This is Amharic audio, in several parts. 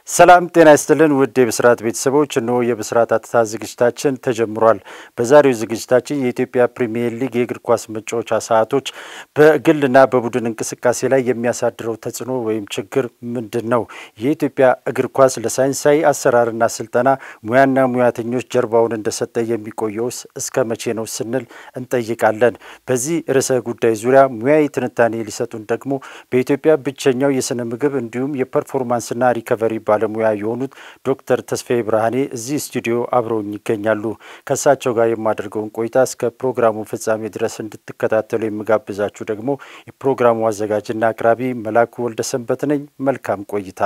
ሰላም ጤና ይስጥልን ውድ የብስራት ቤተሰቦች ነው የብስራት አጥታ ዝግጅታችን ተጀምሯል። በዛሬው ዝግጅታችን የኢትዮጵያ ፕሪሚየር ሊግ የእግር ኳስ መጫወቻ ሰዓቶች በግልና በቡድን እንቅስቃሴ ላይ የሚያሳድረው ተጽዕኖ ወይም ችግር ምንድነው? የኢትዮጵያ እግር ኳስ ለሳይንሳዊ አሰራርና ስልጠና ሙያና ሙያተኞች ጀርባውን እንደሰጠ የሚቆየውስ እስከ መቼ ነው ስንል እንጠይቃለን። በዚህ ርዕሰ ጉዳይ ዙሪያ ሙያዊ ትንታኔ ሊሰጡን ደግሞ በኢትዮጵያ ብቸኛው የስነ ምግብ እንዲሁም የፐርፎርማንስና ሪከቨሪ ባለሙያ የሆኑት ዶክተር ተስፋዬ ብርሃኔ እዚህ ስቱዲዮ አብረውኝ ይገኛሉ። ከሳቸው ጋር የማደርገውን ቆይታ እስከ ፕሮግራሙ ፍጻሜ ድረስ እንድትከታተሉ የምጋብዛችሁ ደግሞ የፕሮግራሙ አዘጋጅና አቅራቢ መላኩ ወልደሰንበት ነኝ። መልካም ቆይታ።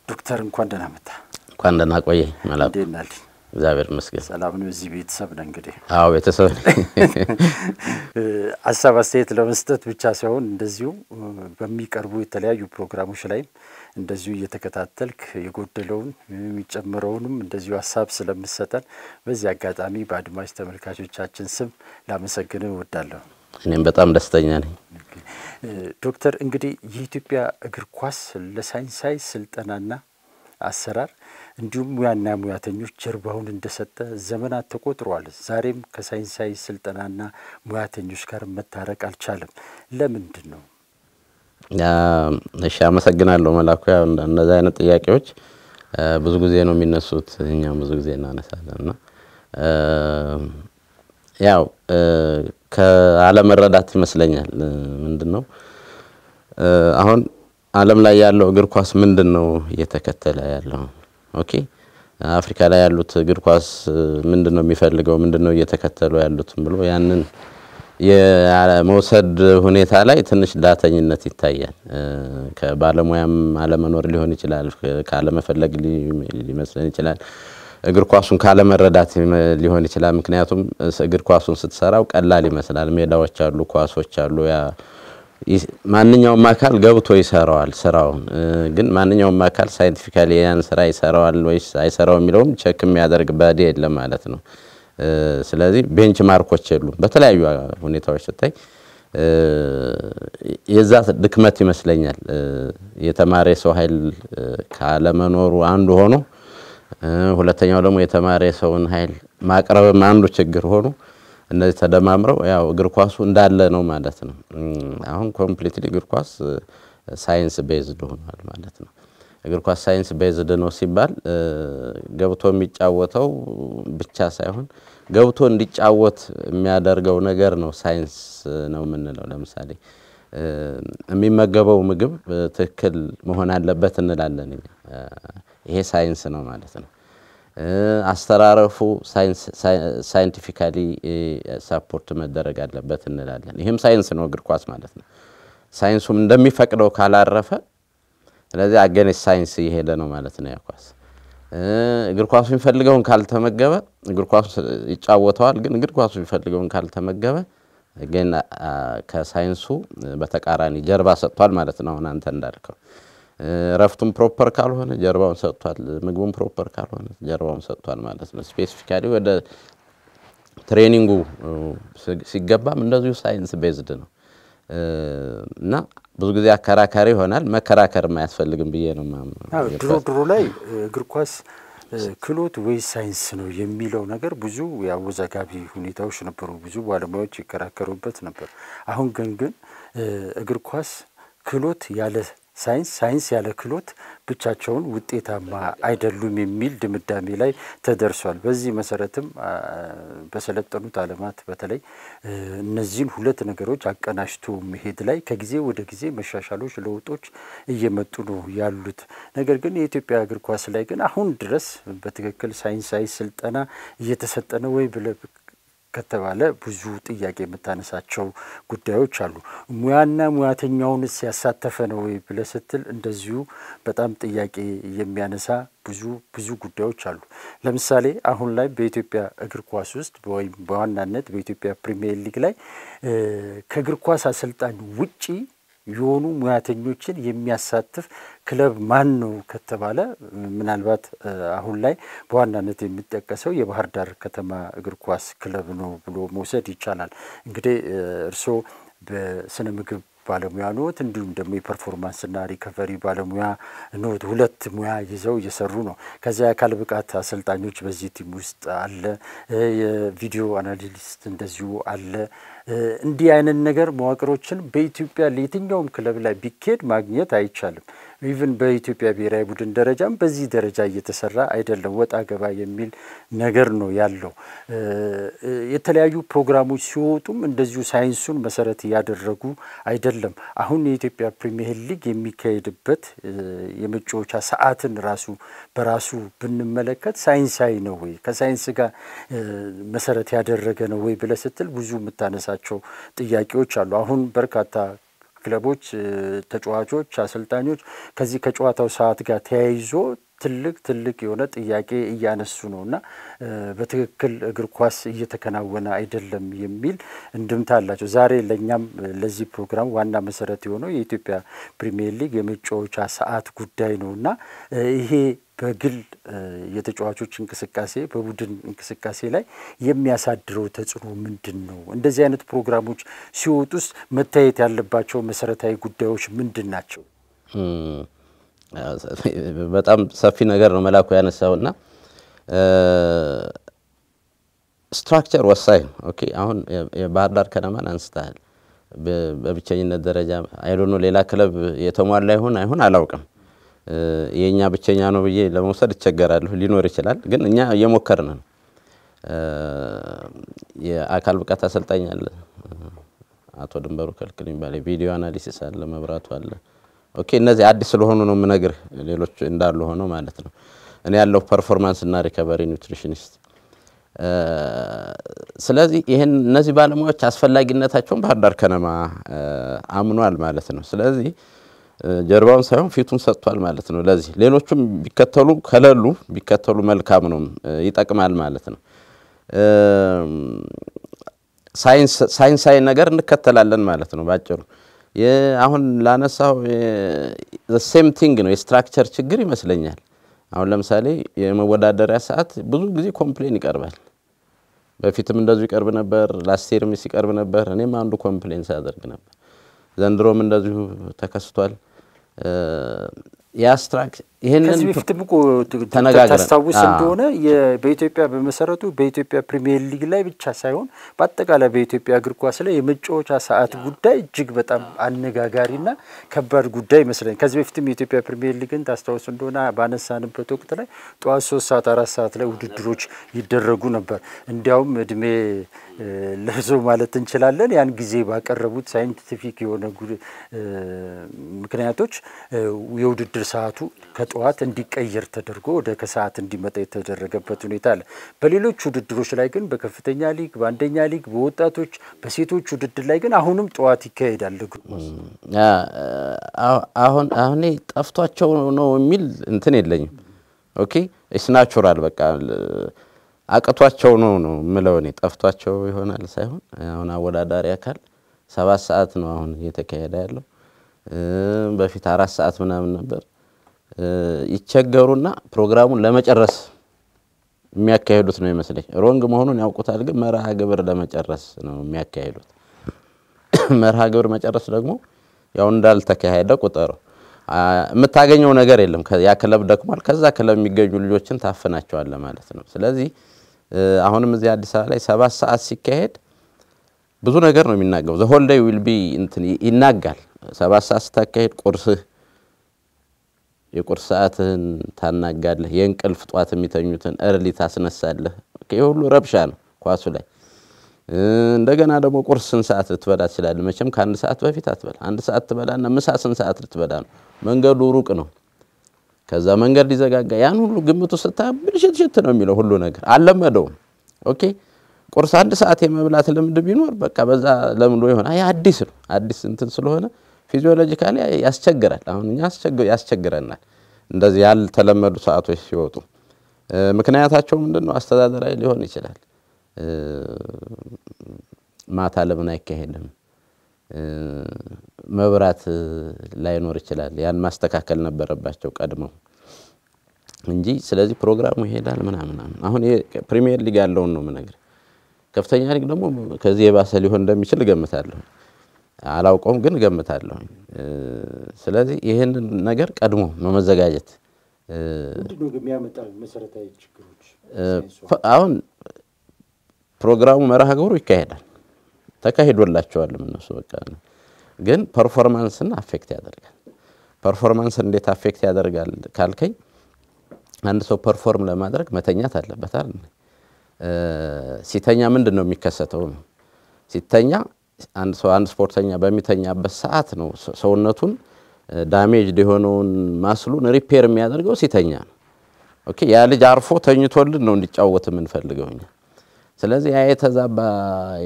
ዶክተር እንኳን ደህና መጣ። እንኳን ደህና ቆየ መላኩ። ደህና ነኝ እግዚአብሔር ይመስገን። ሰላም ነው። እዚህ ቤተሰብ ነን እንግዲህ። አዎ ቤተሰብ ሀሳብ አስተያየት ለመስጠት ብቻ ሳይሆን እንደዚሁ በሚቀርቡ የተለያዩ ፕሮግራሞች ላይ እንደዚሁ እየተከታተልክ የጎደለውን የሚጨምረውንም እንደዚሁ ሀሳብ ስለምሰጠን በዚህ አጋጣሚ በአድማጭ ተመልካቾቻችን ስም ላመሰግን እወዳለሁ። እኔም በጣም ደስተኛ ነኝ። ዶክተር እንግዲህ የኢትዮጵያ እግር ኳስ ለሳይንሳዊ ስልጠናና አሰራር እንዲሁም ሙያና ሙያተኞች ጀርባውን እንደሰጠ ዘመናት ተቆጥሯል። ዛሬም ከሳይንሳዊ ስልጠናና ሙያተኞች ጋር መታረቅ አልቻለም። ለምንድን ነው? እሺ አመሰግናለሁ መላኩ። ያው እነዚህ አይነት ጥያቄዎች ብዙ ጊዜ ነው የሚነሱት፣ እኛም ብዙ ጊዜ እናነሳለንና ያው ከአለመረዳት ይመስለኛል። ምንድነው አሁን ዓለም ላይ ያለው እግር ኳስ ምንድነው እየተከተለ ያለው? ኦኬ አፍሪካ ላይ ያሉት እግር ኳስ ምንድነው የሚፈልገው? ምንድነው እየተከተሉ ያሉት ብሎ ያንን የመውሰድ ሁኔታ ላይ ትንሽ ዳተኝነት ይታያል። ከባለሙያም አለመኖር ሊሆን ይችላል፣ ካለመፈለግ ሊመስለን ይችላል፣ እግር ኳሱን ካለመረዳት ሊሆን ይችላል። ምክንያቱም እግር ኳሱን ስትሰራው ቀላል ይመስላል። ሜዳዎች አሉ፣ ኳሶች አሉ። ያ ማንኛውም አካል ገብቶ ይሰራዋል ስራውን። ግን ማንኛውም አካል ሳይንቲፊካሊ ያን ስራ ይሰራዋል ወይስ አይሰራው የሚለውም ቼክ የሚያደርግ ባዲ የለም ማለት ነው። ስለዚህ ቤንች ማርኮች የሉም። በተለያዩ ሁኔታዎች ስታይ የዛ ድክመት ይመስለኛል። የተማረ ሰው ኃይል ካለመኖሩ አንዱ ሆኖ፣ ሁለተኛው ደግሞ የተማረ ሰውን ኃይል ማቅረብም አንዱ ችግር ሆኖ እነዚህ ተደማምረው ያው እግር ኳሱ እንዳለ ነው ማለት ነው። አሁን ኮምፕሊትሊ እግር ኳስ ሳይንስ ቤዝድ ሆኗል ማለት ነው። እግር ኳስ ሳይንስ ቤዝድ ነው ሲባል ገብቶ የሚጫወተው ብቻ ሳይሆን ገብቶ እንዲጫወት የሚያደርገው ነገር ነው ሳይንስ ነው የምንለው። ለምሳሌ የሚመገበው ምግብ ትክክል መሆን አለበት እንላለን። ይሄ ሳይንስ ነው ማለት ነው። አስተራረፉ ሳይንቲፊካሊ ሰፖርት መደረግ አለበት እንላለን። ይሄም ሳይንስ ነው እግር ኳስ ማለት ነው። ሳይንሱም እንደሚፈቅደው ካላረፈ ስለዚህ አገኔስ ሳይንስ እየሄደ ነው ማለት ነው። ያኳስ እግር ኳሱ የሚፈልገውን ካልተመገበ እግር ኳሱ ይጫወተዋል። ግን እግር ኳሱ የሚፈልገውን ካልተመገበ ግን ከሳይንሱ በተቃራኒ ጀርባ ሰጥቷል ማለት ነው። አንተ እንዳልከው ረፍቱም ፕሮፐር ካልሆነ ጀርባውን ሰጥቷል፣ ምግቡም ፕሮፐር ካልሆነ ጀርባውን ሰጥቷል ማለት ነው። ስፔሲፊካሊ ወደ ትሬኒንጉ ሲገባም እንደዚሁ ሳይንስ ቤዝድ ነው እና ብዙ ጊዜ አከራካሪ ይሆናል። መከራከርም አያስፈልግም ብዬ ነው ማምነው። ድሮ ላይ እግር ኳስ ክሎት ወይ ሳይንስ ነው የሚለው ነገር ብዙ ያወዛጋቢ ሁኔታዎች ነበሩ። ብዙ ባለሙያዎች ይከራከሩበት ነበር። አሁን ግን እግር ኳስ ክሎት ያለ ሳይንስ ያለ ክሎት ብቻቸውን ውጤታማ አይደሉም የሚል ድምዳሜ ላይ ተደርሷል። በዚህ መሰረትም በሰለጠኑት ዓለማት በተለይ እነዚህን ሁለት ነገሮች አቀናጅቶ መሄድ ላይ ከጊዜ ወደ ጊዜ መሻሻሎች፣ ለውጦች እየመጡ ነው ያሉት። ነገር ግን የኢትዮጵያ እግር ኳስ ላይ ግን አሁን ድረስ በትክክል ሳይንሳዊ ስልጠና እየተሰጠ ነው ወይ ብለ ከተባለ ብዙ ጥያቄ የምታነሳቸው ጉዳዮች አሉ። ሙያና ሙያተኛውን ሲያሳተፈ ነው ወይ ብለ ስትል እንደዚሁ በጣም ጥያቄ የሚያነሳ ብዙ ጉዳዮች አሉ። ለምሳሌ አሁን ላይ በኢትዮጵያ እግር ኳስ ውስጥ ወይም በዋናነት በኢትዮጵያ ፕሪሚየር ሊግ ላይ ከእግር ኳስ አሰልጣኝ ውጪ የሆኑ ሙያተኞችን የሚያሳትፍ ክለብ ማን ነው ከተባለ ምናልባት አሁን ላይ በዋናነት የሚጠቀሰው የባህር ዳር ከተማ እግር ኳስ ክለብ ነው ብሎ መውሰድ ይቻላል። እንግዲህ እርሶ በስነ ምግብ ባለሙያ ኖት እንዲሁም ደግሞ የፐርፎርማንስ እና ሪከቨሪ ባለሙያ ኖት ሁለት ሙያ ይዘው እየሰሩ ነው ከዛ የአካል ብቃት አሰልጣኞች በዚህ ቲም ውስጥ አለ የቪዲዮ አናሊስት እንደዚሁ አለ እንዲህ አይነት ነገር መዋቅሮችን በኢትዮጵያ ለየትኛውም ክለብ ላይ ቢኬድ ማግኘት አይቻልም ኢቭን በኢትዮጵያ ብሔራዊ ቡድን ደረጃም በዚህ ደረጃ እየተሰራ አይደለም ወጣ ገባ የሚል ነገር ነው ያለው የተለያዩ ፕሮግራሞች ሲወጡም እንደዚሁ ሳይንሱን መሰረት ያደረጉ አይደለም አሁን የኢትዮጵያ ፕሪሚየር ሊግ የሚካሄድበት የመጫወቻ ሰዓትን በራሱ ብንመለከት ሳይንሳዊ ነው ወይ ከሳይንስ ጋር መሰረት ያደረገ ነው ወይ ብለስትል ብዙ መታነሳቸው ጥያቄዎች አሉ አሁን በርካታ ክለቦች ተጫዋቾች አሰልጣኞች ከዚህ ከጨዋታው ሰዓት ጋር ተያይዞ ትልቅ የሆነ ጥያቄ እያነሱ ነውና በትክክል እግር ኳስ እየተከናወነ አይደለም የሚል እንድምታ አላቸው ዛሬ ለኛም ለዚህ ፕሮግራም ዋና መሰረት የሆነው የኢትዮጵያ ፕሪሚየር ሊግ የመጫወቻ ሰዓት ጉዳይ ነውና ይሄ በግል የተጫዋቾች እንቅስቃሴ በቡድን እንቅስቃሴ ላይ የሚያሳድረው ተጽዕኖ ምንድነው እንደዚህ አይነት ፕሮግራሞች ሲወጡስ መታየት ያለባቸው መሰረታዊ ጉዳዮች ምንድናቸው በጣም ሰፊ ነገር ነው መላኩ ያነሳውና ስትራክቸር ወሳኝ ኦኬ አሁን የባህር ዳር ከነማን አንስታል በብቸኝነት ደረጃ አይ ዶንት ኖ ሌላ ክለብ የተሟላ አይሆን አላውቅም የኛ ብቸኛ ነው ብዬ ለመውሰድ ይቸገራለሁ ሊኖር ይችላል ግን እኛ እየሞከርን ነው የአካል ብቃት አሰልጣኝ አለ አቶ ድንበሩ ከልክል የሚባል ቪዲዮ አናሊሲስ አለ መብራቱ አለ ኦኬ እነዚህ አዲስ ስለሆኑ ነው ምነግር ሌሎች እንዳሉ ሆኖ ማለት ነው እኔ ያለው ፐርፎርማንስ እና ሪከቨሪ ኒውትሪሽኒስት ስለዚህ ይሄን እነዚህ ባለሙያዎች አስፈላጊነታቸውን ባህር ዳር ከነማ አምኗል ማለት ነው ስለዚህ ጀርባውን ሳይሆን ፊቱን ሰጥቷል ማለት ነው ለዚህ ሌሎችም ቢከተሉ መልካም ነው ይጠቅማል ማለት ነው ሳይንሳዊ ነገር እንከተላለን ማለት ነው ባጭሩ አሁን ላነሳው the same thing ነው የስትራክቸር ችግር ይመስለኛል አሁን ለምሳሌ የመወዳደሪያ ሰዓት ብዙ ጊዜ ኮምፕሌን ይቀርባል በፊትም እንደዚህ ይቀርብ ነበር ላስቴርም ሲቀርብ ነበር እኔም አንዱ ኮምፕሌን ሳደርግ ነበር ዘንድሮም እንደዚሁ ተከስቷል ያስትራክ ይሄንን ከዚህ በፊትም እኮ ታስታውስ እንደሆነ በኢትዮጵያ በመሰረቱ በኢትዮጵያ ፕሪሚየር ሊግ ላይ ብቻ ሳይሆን በአጠቃላይ በኢትዮጵያ እግር ኳስ ላይ የመጫወቻ ሰዓት ጉዳይ እጅግ በጣም አነጋጋሪና ከባድ ጉዳይ መስለኝ ከዚህ በፊትም የኢትዮጵያ ፕሪሚየር ሊግን ታስታውስ እንደሆነ ባነሳንበት ወቅት ላይ ጧት 3 ሰዓት 4 ሰዓት ላይ ውድድሮች ይደረጉ ነበር እንዲያውም እድሜ ለዞ ማለት እንችላለን ያን ጊዜ ባቀረቡት ሳይንቲፊክ የሆነ ምክንያቶች የውድድር ሰዓቱ ከጧት እንዲቀየር ተደርጎ ወደ ከሰዓት እንዲመጣ የተደረገበት ሁኔታ አለ በሌሎች ውድድሮች ላይ ግን በከፍተኛ ሊግ በአንደኛ ሊግ በወጣቶች በሴቶች ውድድር ላይ ግን አሁንም ጧት ይካሄዳል አሁን ጠፍቷቸው ነው የሚል እንትን የለኝም ኦኬ ኢትስ ናቹራል በቃ አቀቷቸው ነው ምለውኔ ጠፍቷቸው ይሆናል ሳይሆን አሁን አወዳዳሪ አካል 7 ሰዓት ነው አሁን እየተካሄደ ያለው በፊት 4 ሰዓት ምናምን ነበር ይቸገሩና ፕሮግራሙን ለመጨረስ የሚያካሂዱት ነው ይመስለኝ ሮንግ መሆኑን ያውቁታል ግን መርሃ ግብር ለመጨረስ ነው የሚያካሂዱት መርሃ ግብር መጨረስ ደግሞ ያው እንዳልተካሄደ ቁጠሩ የምታገኘው ነገር የለም ያ ክለብ ደክሟል ከዛ ክለብ የሚገኙ ልጆችን ታፈናቸዋል ማለት ነው ስለዚህ አሁንም እዚህ አዲስ አበባ ላይ 7 ሰዓት ሲካሄድ ብዙ ነገር ነው የሚናገው the whole day will be እንትን ይናጋል 7 ሰዓት ስታካሄድ የቁርስ ሰዓትን ታናጋለህ የእንቅልፍ ጧት የሚተኙትን early ታስነሳለህ ሁሉ ረብሻ ነው ኳሱ ላይ እንደገና ደግሞ ቁርስን ሰዓት ልትበላ ይችላል መቼም ከአንድ ሰዓት በፊት አትበላ አንድ ሰዓት ትበላና ምሳስን ሰዓት ልትበላ ነው መንገዱ ሩቅ ነው ከዛ መንገድ ሊዘጋጋ ያን ሁሉ ግምቱ ስታብልሽት ነው የሚለው ሁሉ ነገር አለመደው ኦኬ ቁርስ አንድ ሰዓት የመብላት ልምድ ቢኖር በቃ በዛ ለምዶ ይሆን አዲስ እንትን ስለሆነ ፊዚዮሎጂካሊ ያስቸግራል አሁን ያስቸግረናል እንደዚህ ያልተለመዱ ሰዓቶች ሲወጡ ምክንያታቸው ምንድነው አስተዳደራዊ ሊሆን ይችላል ማታ ለምን አይካሄድም መብራት ላይኖር ይችላል ያን ማስተካከል ነበረባቸው ቀድመው እንጂ ስለዚህ ፕሮግራሙ ይሄዳል ምናምን አሁን ፕሪሚየር ሊግ ያለው ነው ምነግር ከፍተኛ ሊግ ደግሞ ከዚህ የባሰ ሊሆን እንደሚችል ገምታለሁ አላውቀውም ግን ገምታለሁ ስለዚህ ይሄን ነገር ቀድሞ መመዘጋጀት ምንድነው የሚያመጣው መሰረታዊ ችግሮች አሁን ፕሮግራሙ መርሃ ግብሩ ይካሄዳል ተካሂዶላቸዋል እነሱ በቃ ግን ፐርፎርማንስን አፌክት ያደርጋል ፐርፎርማንስ እንዴት አፌክት ያደርጋል ካልከኝ አንድ ሰው ፐርፎርም ለማድረግ መተኛት አለበት አይደል ሲተኛ ምንድነው የሚከሰተው ሲተኛ አንድ ሰው አንድ ስፖርተኛ በሚተኛበት ሰዓት ነው ሰውነቱን ዳሜጅድ የሆነውን ማስሉን ሪፔር የሚያደርገው ሲተኛ ኦኬ ያ ልጅ አርፎ ተኝቶልን ነው እንዲጫወት የምንፈልገውኛ ስለዚህ ያ የተዛባ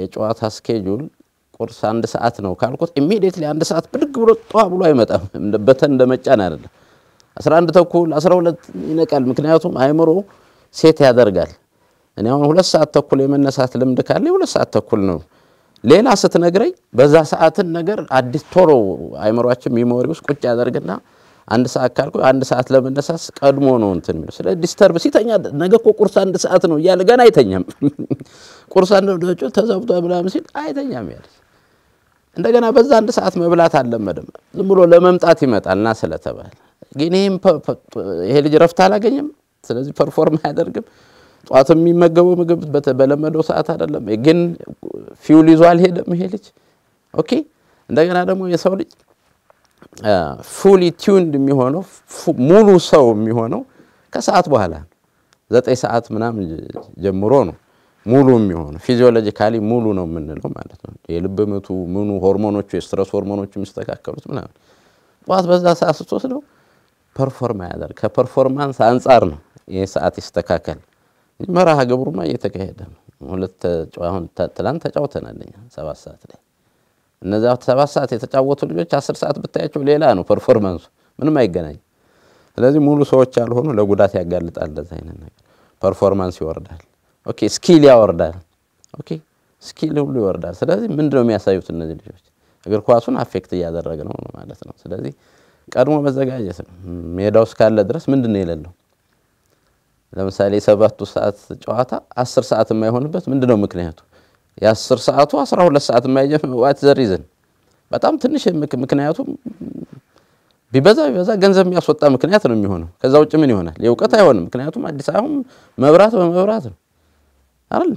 የጨዋታ ስኬጁል ቁርስ 1 ሰዓት ነው ካልኩት ኢሚዲየትሊ 1 ሰዓት ብድግ ብሎ ጧ ብሎ አይመጣም በተን እንደመጫን አይደለም 11 ተኩል 12 ይነቃል ምክንያቱም አይምሮ ሴት ያደርጋል እኔ አሁን 2 ሰዓት ተኩል የመነሳት ልምድ ካለ 2 ሰዓት ተኩል ነው ሌላ ስትነግረኝ በዛ ሰዓትን ነገር አዲስ ቶሎ አይምሮአችን ሜሞሪ ውስጥ ቁጭ ያደርግና 1 ሰዓት ካልኩ 1 ሰዓት ለመነሳስ ቀድሞ ነው እንትን የሚለው ስለ ዲስተርብ ሲተኛ ነገ እኮ ቁርስ 1 ሰዓት ነው እያለ ገና አይተኛም ቁርስ አንድ ደጆ ተዛብቶ ብላም ሲል አይተኛም ያለ እንደገና በዛ 1 ሰዓት መብላት አለመደም ዝም ብሎ ለመምጣት ይመጣልና ስለተባለ ግን ይሄ ልጅ ረፍት አላገኘም ስለዚህ ፐርፎርም አያደርግም ጧት የሚመገበው ምግብ በተበለመደው ሰዓት አይደለም ግን ፊውል ይዟል ሄደም ይሄ ልጅ ኦኬ እንደገና ደግሞ የሰው ልጅ ፉሊ ቲዩንድ የሚሆነው ሙሉ ሰው የሚሆነው ከሰዓት በኋላ 9 ሰዓት ምናምን ጀምሮ ነው ሙሉ የሚሆነው ፊዚዮሎጂካሊ ሙሉ ነው የምንለው ማለት ነው የልብ ምቱ ምኑ ሆርሞኖቹ የስትረስ ሆርሞኖቹ የሚስተካከሉት ምናምን ጧት በዛ ሰዓት ስትወስደው ፐርፎርም ያደርግ ከፐርፎርማንስ አንፃር ነው ይሄ ሰዓት ይስተካከል መርሃ ግብሩማ እየተካሄደ ነው ሁለት አሁን ትላንት ተጫውተናልኛ 7 ሰዓት ላይ እነዛ 7 ሰዓት የተጫወቱ ልጆች 10 ሰዓት ብታያቸው ሌላ ነው ፐርፎርማንሱ ምንም አይገናኝ ስለዚህ ሙሉ ሰዎች ያልሆኑ ለጉዳት ያጋልጣል ለዛ አይነት ነገር ፐርፎርማንስ ይወርዳል ኦኬ ስኪል ያወርዳል ኦኬ ስኪል ሁሉ ይወርዳል ስለዚህ ምንድነው የሚያሳዩት እነዚህ ልጆች እግር ኳሱን አፌክት ያደረገ ነው ማለት ነው ስለዚህ ቀድሞ መዘጋጀት ነው ሜዳው እስካለ ድረስ ምንድነው የሌለው ለምሳሌ 7 ሰዓት ጨዋታ 10 ሰዓት የማይሆንበት ምንድነው ምክንያቱ የ10 ሰዓቱ 12 ሰዓት የማይጀም ዋት ዘ ሪዝን በጣም ትንሽ ምክንያቱ ቢበዛ ገንዘብ የሚያስወጣ ምክንያት ነው የሚሆነው ከዛ ውጭ ምን ይሆናል የውቀት አይሆንም ምክንያቱም አዲስ አበባ መብራት በመብራት ነው አይደል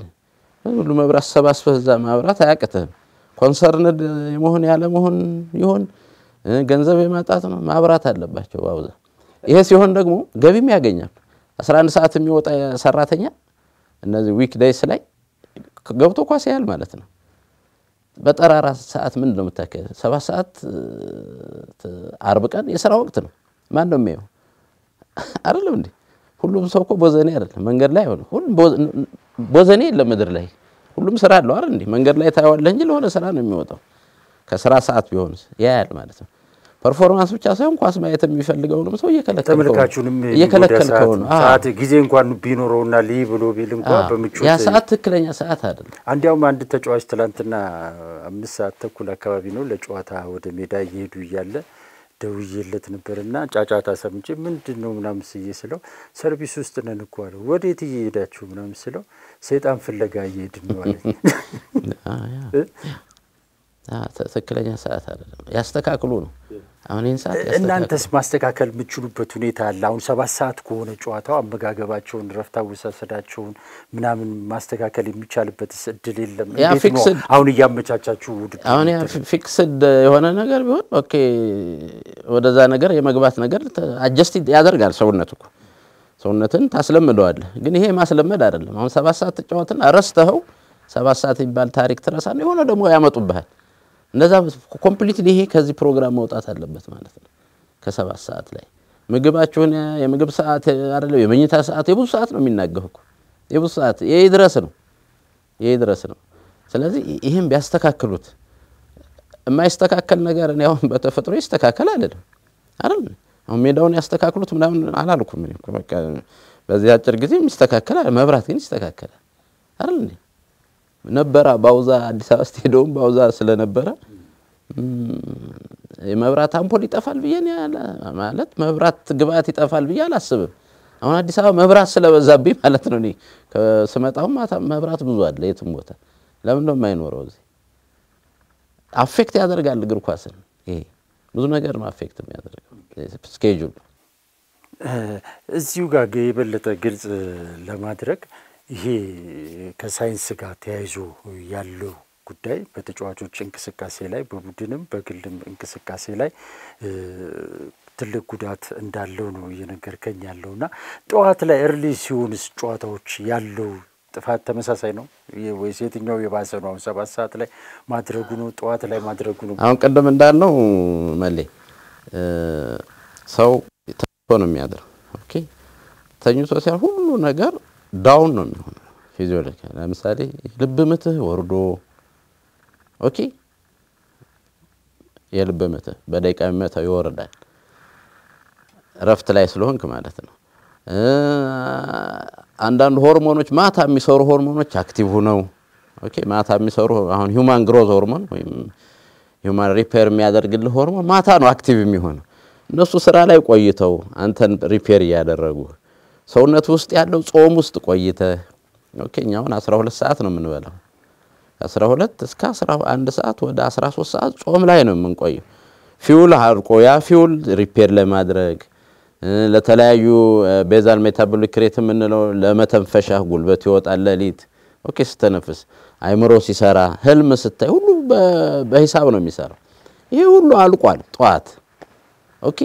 ሁሉ መብራት ሰባስበዛ መብራት አያቀተም ኮንሰርንድ የመሆን ያለ መሆን ይሆን ገንዘብ የማጣት ነው ማብራት አለባቸው ባውዛ ይሄ ሲሆን ደግሞ ገቢም ያገኛል 11 ሰዓት የሚወጣ ሰራተኛ እነዚህ ዊክ ዴይስ ላይ ገብቶ ኳስ ያያል ማለት ነው በጠራራ ሰዓት ምን ነው የምታከለ 7 ሰዓት አርብ ቀን የሥራ ወቅት ነው ማን ነው የሚያየው አይደለም እንዴ ሁሉም ሰው እኮ ቦዘኔ አይደለም መንገድ ላይ ሆነ ሁሉም ቦዘኔ ለምድር ላይ ሁሉም ስራ አለው አይደል እንዴ መንገድ ላይ ታይዋለህ እንጂ ለሆነ ስራ ነው የሚወጣው ከስራ ሰዓት ቢሆንስ ያያል ማለት ነው ፐርፎርማንስ ብቻ ሳይሆን ኳስ ማየት የሚፈልገው ነው ሰው እየከለከለው ነው ሰዓት ጊዜ እንኳን ቢኖርውና ሊብሎ ቢል እንኳን በመቾት ያ ሰዓት ትክክለኛ ሰዓት አይደለም አንዲያውም አንድ ተጫዋች ትላንትና 5 ሰዓት ተኩል አካባቢ ነው ለጨዋታ ወደ ሜዳ ይሄዱ ይያለ ደውዬለት ነበርና ጫጫታ ሰምቼ ምንድነው ምናምን ሲይስለው ሰርቪስ ውስጥ ነን እኮ አለ ወዴት ይሄዳችሁ ምናምን ስለው ሰይጣን ፍለጋ ይሄድን ነው አለ ትክክለኛ ሰዓት አይደለም ያስተካክሉ ነው አሁን ይሄን ሰዓት እናንተስ ማስተካከል የምትችሉበት ሁኔታ አለ አሁን 7 ሰዓት ከሆነ ጨዋታው አመጋገባቸውን ረፍታ ወሰሰዳቸውን ምናምን ማስተካከል የሚቻልበት እድል የለም አሁን ያመቻቻችሁ አሁን ያ ፊክስድ የሆነ ነገር ቢሆን ኦኬ ወደዛ ነገር የመግባት ነገር አጀስት ያደርጋል ሰውነትን ታስለምደዋል ግን ይሄ ማስለመድ አይደለም አሁን 7 ሰዓት ተጫወተና ረስተው 7 ሰዓት ይባል ታሪክ ትረሳና የሆነ ደግሞ ያመጡብሃል እንደዛ ኮምፕሊትሊ ይሄ ከዚህ ፕሮግራም መውጣት አለበት ማለት ነው ከ7 ሰዓት ላይ ምግባችሁን የምግብ ሰዓት አይደለም የመኝታ ሰዓት የብዙ ሰዓት ነው የሚናገው የብዙ ሰዓት ይድረስ ነው ስለዚህ ይሄን ቢያስተካክሉት የማይስተካከል ነገር ነው አሁን በተፈጥሮ ይስተካከል አይደለም አሁን ሜዳውን ያስተካክሉት ምናምን አላልኩም እኔ በቃ በዚህ አጭር ጊዜ ይስተካከላል መብራት ግን ይስተካከላል አይደል ነበር ባውዛ አዲስ አበባ ስቴዲየም ባውዛ ስለነበረ የመብራት አምፖል ይጠፋል ብዬ ማለት መብራት ግባት ይጠፋል ብዬ አላስብም አሁን አዲስ አበባ መብራት ስለበዛብኝ ማለት ነው እኔ ከስመጣው ማታ መብራት ብዙ አለ የትም ቦታ ለምን ነው የማይኖረው እዚህ አፌክት ያደርጋል እግር ኳስን ይሄ ብዙ ነገር ነው አፌክት የሚያደርገው ስኬጁል እዚሁ ጋር የበለጠ ግልጽ ለማድረግ ይሄ ከሳይንስ ጋር ተያይዞ ያለው ጉዳይ በተጫዋቾች እንቅስቃሴ ላይ በቡድንም በግልም እንቅስቃሴ ላይ ትልቅ ጉዳት እንዳለው ነው እየነገርከኝ ያለውና ጠዋት ላይ early ሲሆንስ ጨዋታዎች ያለው ጥፋት ተመሳሳይ ነው ወይስ የትኛው የባሰ ነው? 7 ሰዓት ላይ ማድረጉ ነው ጠዋት ላይ ማድረጉ ነው? አሁን ቀደም እንዳልነው መሌ ሰው ተኝቶ ነው የሚያድረው ኦኬ ተኝቶ ሲያል ሁሉ ነገር ዳውን ነው የሚሆነው ፊዚዮሎጂካሊ ለምሳሌ ልብ ምትህ ወርዶ ኦኬ የልብ ምትህ በደቂቃ የሚመታው ይወርዳል ረፍት ላይ ስለሆንክ ማለት ነው አንዳንድ ሆርሞኖች ማታ የሚሰሩ ሆርሞኖች አክቲቭ ሆነው ኦኬ ማታ የሚሰሩ አሁን ሂዩማን ግሮዝ ሆርሞን ወይም ሂዩማን ሪፔር የሚያደርግልህ ሆርሞን ማታ ነው አክቲቭ የሚሆነው እነሱ ስራ ላይ ቆይተው አንተን ሪፔር ያደረጉ ሰውነት ውስጥ ያለው ጾም ውስጥ ቆይተ ኦኬ እኛውን 12 ሰዓት ነው የምንበላው 12 እስከ 11 ሰዓት ወደ 13 ሰዓት ጾም ላይ ነው የምንቆየው ፊውል አርቆ ያ ፊውል ሪፔር ለማድረግ ለተለያዩ ቤዛል ሜታቦሊክ ሬት ምንለው ለመተንፈሻ ጉልበት ይወጣል ለሊት ኦኬ ስተነፍስ አይምሮ ሲሰራ ህልም ስታይ ሁሉ በሂሳብ ነው የሚሰራው ይሄ ሁሉ አልቋል ጧት ኦኬ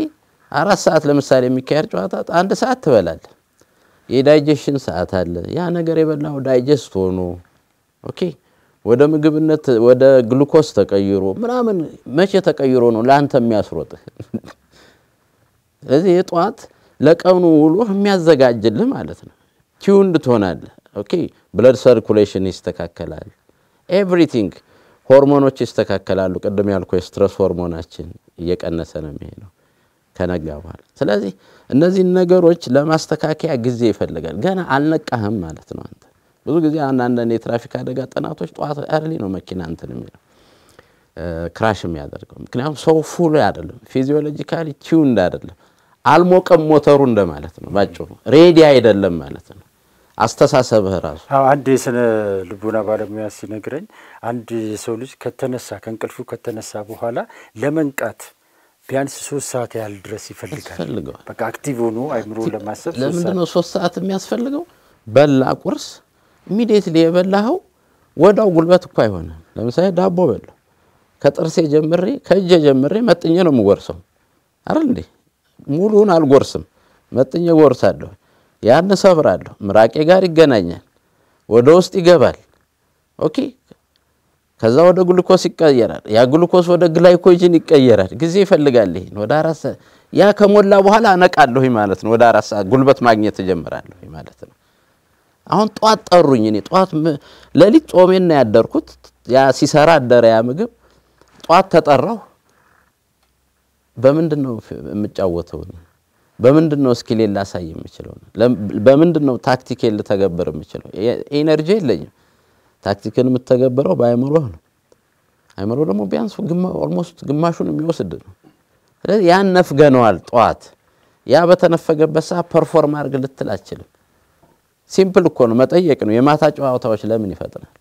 4 ሰዓት ለምሳሌ የሚካሄድ ጨዋታ 1 ሰዓት ትበላል የዳይጀሽን ሰዓት አለ ያ ነገር የበላው ዳይጀስት ሆኖ ኦኬ ወደ ምግብነት ወደ ግሉኮስ ተቀይሮ ምናምን መቼ ተቀይሮ ነው ላንተ የሚያስሮጥ ስለዚህ የጧት ለቀኑ ውሎ የሚያዘጋጅልህ ማለት ነው ቲዩንድ ትሆናለህ ኦኬ ብለድ ሰርኩሌሽን ይስተካከላል ኤቭሪቲንግ ሆርሞኖች ይስተካከላሉ ቀደም ያልኩት ስትረስ ሆርሞናችን እየቀነሰ ነው የሚሄደው ከነጋ በኋላ ስለዚህ እነዚህ ነገሮች ለማስተካከያ ጊዜ ይፈልጋል ገና አልነቃህም ማለት ነው አንተ ብዙ ጊዜ አንዳንድ የትራፊክ አደጋ ጥናቶች ጧት አርሊ ነው መኪና እንትን የሚለው ክራሽ የሚያደርገው ምክንያቱም ሰው ፉል አይደለም ፊዚዮሎጂካሊ ቲዩንድ አይደለም አልሞቀም ሞተሩ እንደማለት ነው ባጭሩ ሬዲ አይደለም ማለት ነው አስተሳሰብህ ራሱ አንድ የስነ ልቦና ባለሙያ ሲነግረኝ አንድ ሰው ልጅ ከተነሳ ከእንቅልፉ ከተነሳ በኋላ ለመንቃት ቢያንስ 3 ሰዓት ያህል ድረስ ይፈልጋል በቃ አክቲቭ ሆኖ አይምሮ ለማሰብ ለምንድን ነው 3 ሰዓት የሚያስፈልገው በላ ቁርስ ኢሚዲየትሊ የበላው ወዳው ጉልበት እኮ አይሆንም ለምሳሌ ዳቦ በላ ከጥርሴ ጀምሬ ከእጄ ጀምሬ መጥኜ ነው የምወርሰው አይደል እንዴ ሙሉን አልጎርስም መጥኜ ወርሳለሁ ያን ሰብራለሁ ምራቄ ጋር ይገናኛል ወደ ውስጥ ይገባል ኦኬ ከዛ ወደ ግሉኮስ ይቀየራል ያ ግሉኮስ ወደ ግላይኮጅን ይቀየራል ጊዜ ይፈልጋል ይሄን ወደ 4 ሰዓት ያ ከሞላ በኋላ አነቃለሁ ማለት ነው ወደ 4 ሰዓት ጉልበት ማግኘት ጀምራለሁ ማለት ነው አሁን ጧት ጠሩኝ እኔ ጧት ለሊት ጾሜን ነው ያደርኩት ያ ሲሰራ አደረ ያ ምግብ ጧት ተጠራው በምንድነው የምጫወተው በምንድነው ስኪል ላሳይ የምችለው በምንድነው ታክቲካል ተገበር የምችለው ኤነርጂ የለኝም ታክቲካል የምትተገበረው ባይምሮ ነው አይምሮ ደግሞ ቢያንስ ኦልሞስት ግማሹን የሚወስድ ነው ስለዚህ ያን ነፍገነዋል ጧት ያ በተነፈገበት ሰዓት ፐርፎርም አድርግ ልትል አትችልም ሲምፕል እኮ ነው መጠየቅ ነው የማታ ጨዋታዎች ለምን ይፈጥናል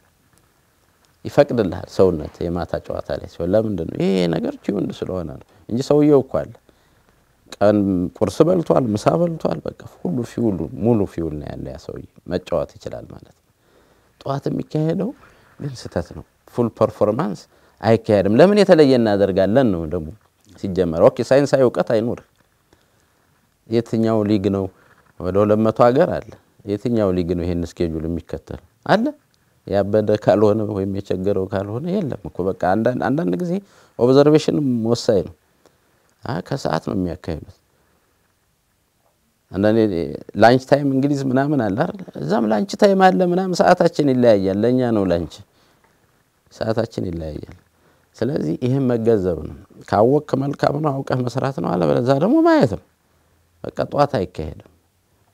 ይፈቅድልሃል ሰውነት የማታ ጨዋታ ላይ ሲሆን ለምንድነው ይሄ ነገር ቲዩንድ ስለሆነ ነው እንጂ ሰውየው እኮ አለ ቀን ቁርስ በልቷል ምሳ በልቷል በቃ ሁሉ ፊውል ሙሉ ፊውል ነው ያለ ያ ሰውዬ መጫወት ይችላል ማለት ነው ጧት የሚካሄደው ግን ስተት ነው ፉል ፐርፎርማንስ አይካሄድም ለምን የተለየ እናደርጋለን ነው ደግሞ ሲጀመር ኦኬ ሳይንሳዊ ዕውቀት አይኖር የትኛው ሊግ ነው ወደ 200 ሀገር አለ የትኛው ሊግ ነው ይሄን ስኬጁል የሚከተል አለ ያበደ ካልሆነ ወይም የቸገረው ካልሆነ የለም እኮ በቃ አንዳንድ ጊዜ ኦብዘርቬሽን ወሳኝ ነው ከሰዓት ነው የሚያካሂዱት አንዳንዴ ላንች ታይም እንግሊዝ ምናምን አለ አይደል እዛም ላንች ታይም አለ ምናምን ሰዓታችን ይለያያል ለኛ ነው ላንች ሰዓታችን ይለያያል ስለዚህ ይሄን መገዘብ ነው ካወቅ መልካም ነው አውቀህ መስራት ነው አለበለዛ ደግሞ ማየት ነው በቃ ጧት አይካሄድም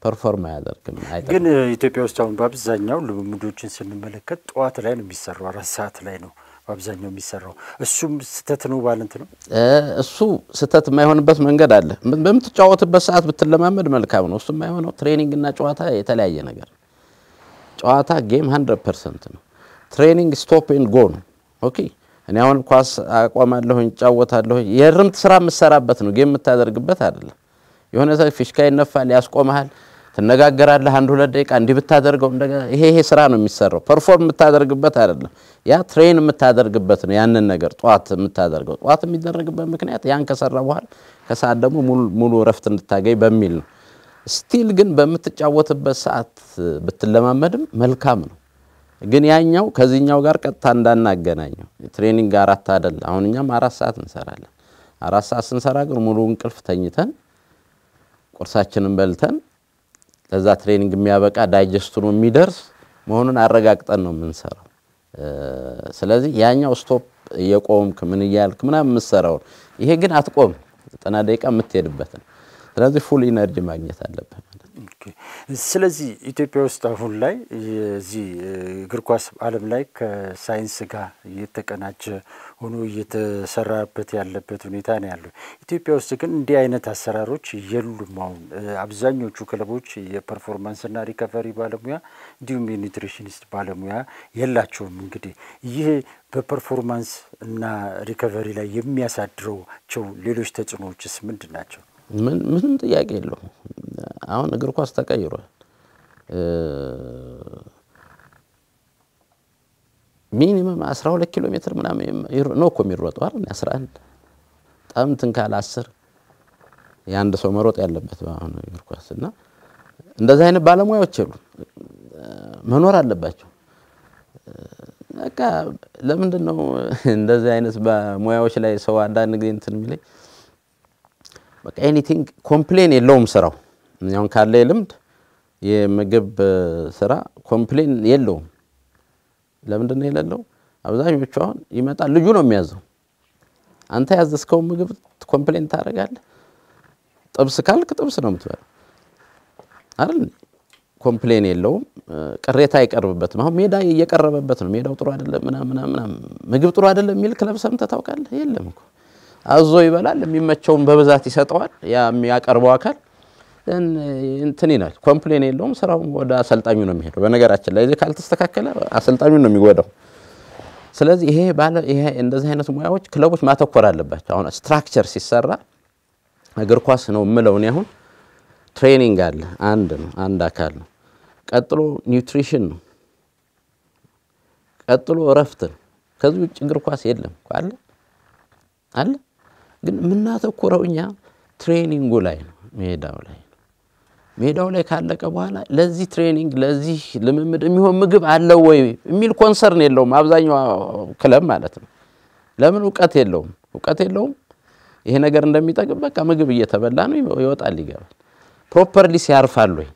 ፐርፎርም ያደርግም አይደለም ግን ኢትዮጵያ ውስጥ አሁን በአብዛኛው ልምምዶችን ስንመለከት ጧት ላይ ነው የሚሰራው 4 ሰዓት ላይ ነው በአብዛኛው የሚሰራው እሱም ስተት ነው ባለንት ነው እሱ ስተት የማይሆንበት መንገድ አለ በምትጫወትበት ሰዓት ብትለማመድ መልካም ነው እሱ የማይሆነው ትሬኒንግ እና ጨዋታ የተለያየ ነገር ጨዋታ ጌም 100% ነው ትሬኒንግ ስቶፕ ኤንድ ጎ ነው ኦኬ እኔ አሁን ኳስ አቋማለሁ እንጫወታለሁ የርምት ስራ መስራበት ነው ጌም የምታደርግበት አይደለም የሆነ ሰው ፊሽካ ይነፋል ያስቆማል ተነጋገራለህ 1-2 ደቂቃ እንዲህ ብታደርገው እንደገና ይሄ ስራ ነው የሚሰራው ፐርፎርም የምታደርግበት አይደለም ያ ትሬን የምታደርግበት ነው ያንን ነገር ጧት የምታደርገው ጧት የሚደረግበት ምክንያት ያን ከሰራ በኋላ ከሰዓት ደግሞ ሙሉ ረፍት እንድታገኝ በሚል ነው ስቲል ግን በመትጫወትበት ሰዓት ብትለማመድም መልካም ነው ግን ያኛው ከዚህኛው ጋር ቀጥታ እንዳናገናኘው ትሬኒንግ 4 አይደል አሁንኛም 4 ሰዓት እንሰራለን 4 ሰዓት ስንሰራ ግን ሙሉ እንቅልፍ ተኝተን ቁርሳችንን በልተን ለዛ ትሬኒንግ የሚያበቃ ዳይጀስቱ ነው የሚደርስ መሆኑን አረጋግጠን ነው የምንሰራው ስለዚህ ያኛው ስቶፕ የቆምክ ምን ይያልክ ምናምን መስራው ይሄ ግን አትቆም 90 ደቂቃ የምትሄድበት ስለዚህ ፉል ኢነርጂ ማግኘት አለበት ስለዚህ ኢትዮጵያ ውስጥ አሁን ላይ እዚህ እግር ኳስ ዓለም ላይ ከሳይንስ ጋር የተቀናጀ ሆኖ እየተሰራበት ያለበት ሁኔታ ነው ያለው ኢትዮጵያ ውስጥ ግን እንዲህ አይነት አሰራሮች የሉም አሁን አብዛኞቹ ክለቦች የፐርፎርማንስ እና ሪከቨሪ ባለሙያ እንዲሁም የኒውትሪሽኒስት ባለሙያ የላቸውም እንግዲህ ይሄ በፐርፎርማንስ እና ሪከቨሪ ላይ የሚያሳድረው ሌሎች ተጽዕኖዎችስ ምንድናቸው ምንም ጥያቄ የለውም አሁን እግር ኳስ ተቀይሯል ሚኒመም 12 ኪሎ ሜትር ምናምን ነው እኮ የሚሮጠው አይደል 11 ጣምትን ካለ 10 ያንድ ሰው መሮጥ ያለበት አሁን እግር ኳስና እንደዛ አይነት ባለሙያዎች አሉ መኖር አለባቸው በቃ ለምንድነው እንደዚህ አይነት ባለሙያዎች ላይ ሰው አንዳንድ ጊዜ እንትን የሚለኝ በቃ ኤኒቲንግ ኮምፕሌን የለውም ስራው ያው ካለ ልምድ የምግብ ስራ ኮምፕሌን የለውም ለምንድነው የሌለው አብዛኞቹ አሁን ይመጣል ልጁ ነው የሚያዘው አንተ ያዘዝከው ምግብ ኮምፕሌን ታረጋለህ ጥብስ ካልክ ጥብስ ነው የምትበላው አይደል ኮምፕሌን የለውም ቅሬታ አይቀርብበትም አሁን ሜዳ እየቀረበበት ነው ሜዳው ጥሩ አይደለም ምናምን ምግብ ጥሩ አይደለም የሚል ክለብ ሰምተህ ታውቃለህ የለም እኮ አዞ ይበላል የሚመቸውን በብዛት ይሰጠዋል ያ የሚያቀርበው አካል እንትን ይላል ኮምፕሌን የለውም ስራው ወደ አሰልጣኙ ነው የሚሄደው በነገራችን ላይ ካልተስተካከለ አሰልጣኙ ነው የሚጎዳው ስለዚህ ይሄ እንደዚህ አይነት ሙያዎች ክለቦች ማተኮር አለባቸው አሁን ስትራክቸር ሲሰራ እግር ኳስ ነው ምለው ነው አሁን ትሬኒንግ አለ አንድ አካል ነው ቀጥሎ ኒውትሪሽን ነው ቀጥሎ ረፍት ከዚህ ውጭ እግር ኳስ የለም አለ ግን ምናተኮረው እኛ ትሬኒንጉ ላይ ነው ሜዳው ላይ ካለቀ በኋላ ለዚህ ትሬኒንግ ለዚህ ልምምድ የሚሆን ምግብ አለ ወይ የሚል ኮንሰርን የለውም አብዛኛው ክለብ ማለት ነው ለምን ዕውቀት የለውም ይሄ ነገር እንደሚጠቅም በቃ ምግብ እየተበላ ነው ይወጣል ይገባል ፕሮፐርሊ ሲያርፋል ወይ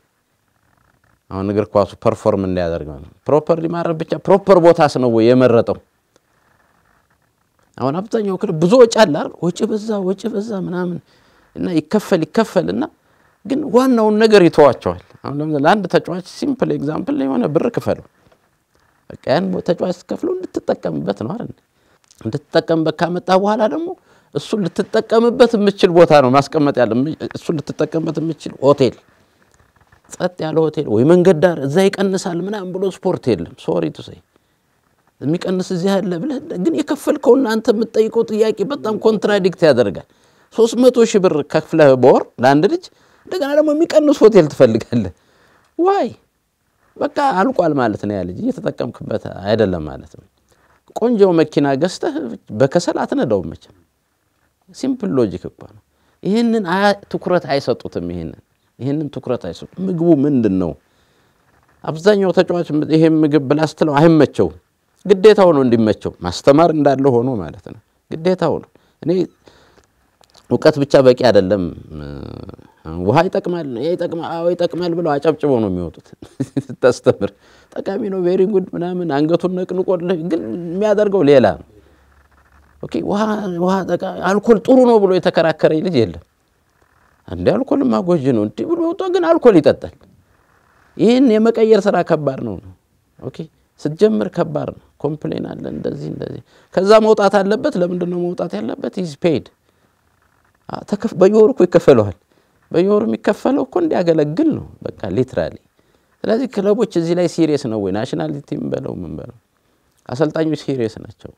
አሁን እግር ኳሱ ፐርፎርም እንዲያደርግ ነው ፕሮፐርሊ ማረፍ ብቻ ፕሮፐር ቦታስ ነው ወይ የመረጠው አሁን አብዛኛው ክለብ ብዙ ወጪ አለ ወጪ በዛ ምናምን እና ይከፈልና ግን ዋናውን ነገር ይተዋቸዋል አሁን ለምሳሌ አንድ ተጫዋች ሲምፕል ኤግዛምፕል የሆነ ብር ከፈለው በቃ ያን ተጫዋች ከፍለው እንድትጠቀምበት ነው አይደል እንድትጠቀምበት ካመጣ በኋላ ደግሞ እሱ ልትጠቀምበት የምትችል ቦታ ነው ማስቀመጥ ያለ እሱ ልትጠቀምበት የምትችል ሆቴል ጸጥ ያለ ሆቴል ወይ መንገድ ዳር እዛ ይቀንሳል ምናምን ብሎ ስፖርት የለም ሶሪ ቱ ሴይ የሚቀንስ እዚህ ያለ ብለ ግን የከፈልከውና አንተ የምትጠይቀው ጥያቄ በጣም ኮንትራዲክት ያደርጋል 300,000 ብር ከፍለህ በወር ለአንድ ልጅ እንደገና ደግሞ የሚቀንስ ሆቴል ትፈልጋለህ ዋይ በቃ አልቋል ማለት ነው ያ ልጅ እየተጠቀምክበት አይደለም ማለት ነው ቆንጆ መኪና ገዝተህ በከሰል አትነዳውም መቼም ሲምፕል ሎጂክ እኮ ነው ይሄንን ትኩረት አይሰጡትም ይሄንን ትኩረት አይሰጡም ምግቡ ምንድነው አብዛኛው ተጫዋች ይሄ ምግብ ብላስተለው አይመቸው ግዴታው ነው እንዲመቸው ማስተማር እንዳለ ሆኖ ማለት ነው ግዴታው ነው እኔ ዕውቀት ብቻ በቂ አይደለም ውሃ ይጠቅማል ብለው አጨብጭበው ነው የሚወጡት ተስተምር ጠቃሚ ነው ቬሪ ጉድ ምናምን አንገቱን ነቅንቆልህ ግን የሚያደርገው ሌላ ነው ኦኬ ውሃ አልኮል ጥሩ ነው ብሎ የተከራከረ ልጅ የለም አንዴ አልኮል ማጎጅ ነው እንዴ ብሎ ወጣ ግን አልኮል ይጠጣል ይሄን የመቀየር ስራ ከባድ ነው ኦኬ ስትጀምር ከባድ ነው ኮምፕሌን አለ እንደዚህ ከዛ መውጣት አለበት ለምንድነው መውጣት ያለበት ኢዝ ፔድ በየወሩ እኮ ይከፈለዋል በየወሩ የሚከፈለው እኮ እንዲያገለግል ነው በቃ ሊትራሊ ስለዚህ ክለቦች እዚህ ላይ ሲሪየስ ነው ወይ ናሽናል ቲም በለው ምን በለው አሰልጣኞች ሲሪየስ ናቸው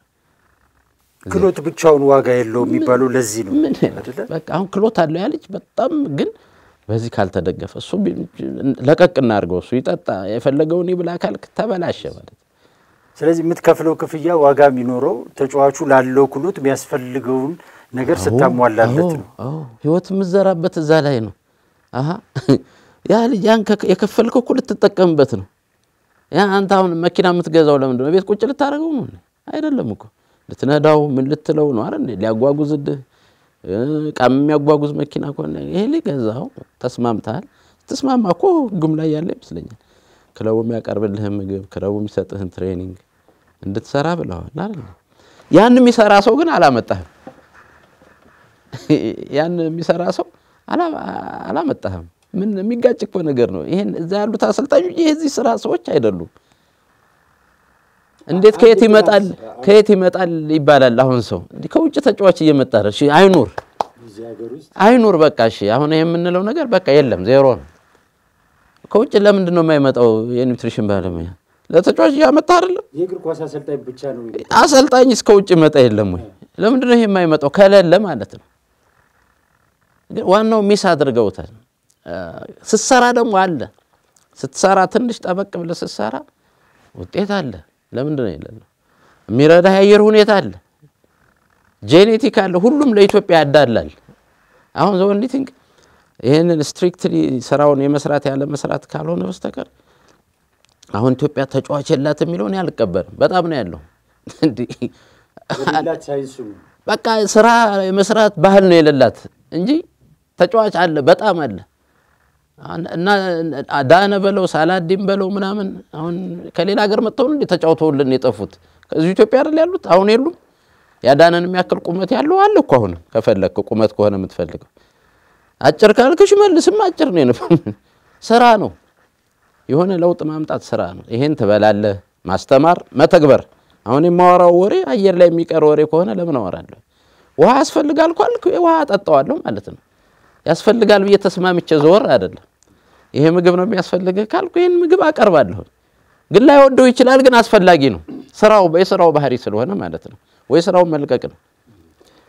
ክሎት ብቻውን ዋጋ የለውም የሚባለው ለዚህ ነው አይደል? በቃ አሁን ክሎት አለው ያ ልጅ በጣም ግን በዚህ ካልተደገፈ እሱ ለቀቅና አድርገው እሱ ይጠጣ የፈለገውን ይብላ ካልክ ተበላሸ ማለት። ስለዚህ የምትከፍለው ክፍያ ዋጋ የሚኖረው ተጫዋቹ ላለው ክሎት የሚያስፈልገውን ነገር ስታሟላለት ነው። ህይወት ምዘራበት እዛ ላይ ነው። ያ ልጅ ያን የከፈልከው እኮ ልትጠቀምበት ነው። ያ አንተ አሁን መኪና የምትገዛው ለምንድን ነው? ቤት ቁጭ ልታደርገው ነው አይደለም እኮ ልትነዳው ምን ልትለው ነው አይደል? ሊያጓጉዝልህ ቃም የሚያጓጉዝ መኪና ከሆነ ይሄ ሊገዛው ተስማምታል። ተስማማ እኮ ግም ላይ ያለ ይመስለኛል። ክለቡ የሚያቀርብልህ ምግብ ክለቡ የሚሰጥህን ትሬኒንግ እንድትሰራ ብለዋል አይደል? ያን የሚሰራ ሰው ግን አላመጣህም። ያን የሚሰራ ሰው አላመጣህም። ምን የሚጋጭ እኮ ነገር ነው። ይሄን እዛ ያሉት አሰልጣኞች የዚህ ስራ ሰዎች አይደሉም። እንዴት ከየት ይመጣል ይባላል። አሁን ሰው ከውጭ ተጫዋች እየመጣ ነው። እሺ አይኑር በቃ እሺ አሁን የምንለው ነገር በቃ የለም ዜሮ ነው። ከውጭ ለምንድን ነው የማይመጣው የኒውትሪሽን ባለሙያ? ለተጫዋች ያመጣ አይደለም። የእግር ኳስ አሰልጣኝ ብቻ ነው። አሰልጣኝ እስከ ውጭ መጣ የለም ወይ? ለምንድን ነው ይሄ የማይመጣው? ከሌለ ማለት ነው። ዋናው ሚስ አድርገውታል። ስትሰራ ደግሞ አለ ስትሰራ ትንሽ ጠበቅ ብለህ ስትሰራ ውጤት አለ። ለምንድን ነው የሌለው? የሚረዳ የአየር ሁኔታ አለ ጄኔቲክ አለ። ሁሉም ለኢትዮጵያ ያዳላል። አሁን ዘ ኦንሊ ቲንግ ይሄንን ስትሪክትሊ ስራውን የመስራት ያለ መስራት ካልሆነ በስተቀር አሁን ኢትዮጵያ ተጫዋች የላት የሚለው ነው ያልቀበል በጣም ነው ያለው እንዴ በቃ ስራ የመስራት ባህል ነው የሌላት እንጂ ተጫዋች አለ በጣም አለ። እና ዳነ በለው ሳላዲን በለው ምናምን አሁን ከሌላ ሀገር መጥተው እንዴ ተጫውተውልን የጠፉት ከዚህ ኢትዮጵያ አይደል ያሉት አሁን የሉም። ያዳነን የሚያክል ቁመት ያለው አለ እኮ አሁን ከፈለክ ቁመት ከሆነ የምትፈልገው አጭር ካልክሽ መልስም አጭር ነው የነፈም ስራ ነው የሆነ ለውጥ ማምጣት ስራ ነው። ይሄን ተበላለ ማስተማር መተግበር። አሁን የማወራው ወሬ አየር ላይ የሚቀር ወሬ ከሆነ ለምን አወራለሁ? ውሃ ያስፈልጋል ካልኩ ውሃ አጠጣዋለሁ ማለት ነው። ያስፈልጋል ብዬ ተስማምቼ ዘወር አይደለም። ይሄ ምግብ ነው የሚያስፈልገው ካልኩ ይሄን ምግብ አቀርባለሁ። ግን ላይ ወደው ይችላል ግን አስፈልጊ ነው ስራው በስራው ባህሪ ስለሆነ ማለት ነው። ወይ ስራው መልቀቅ ነው።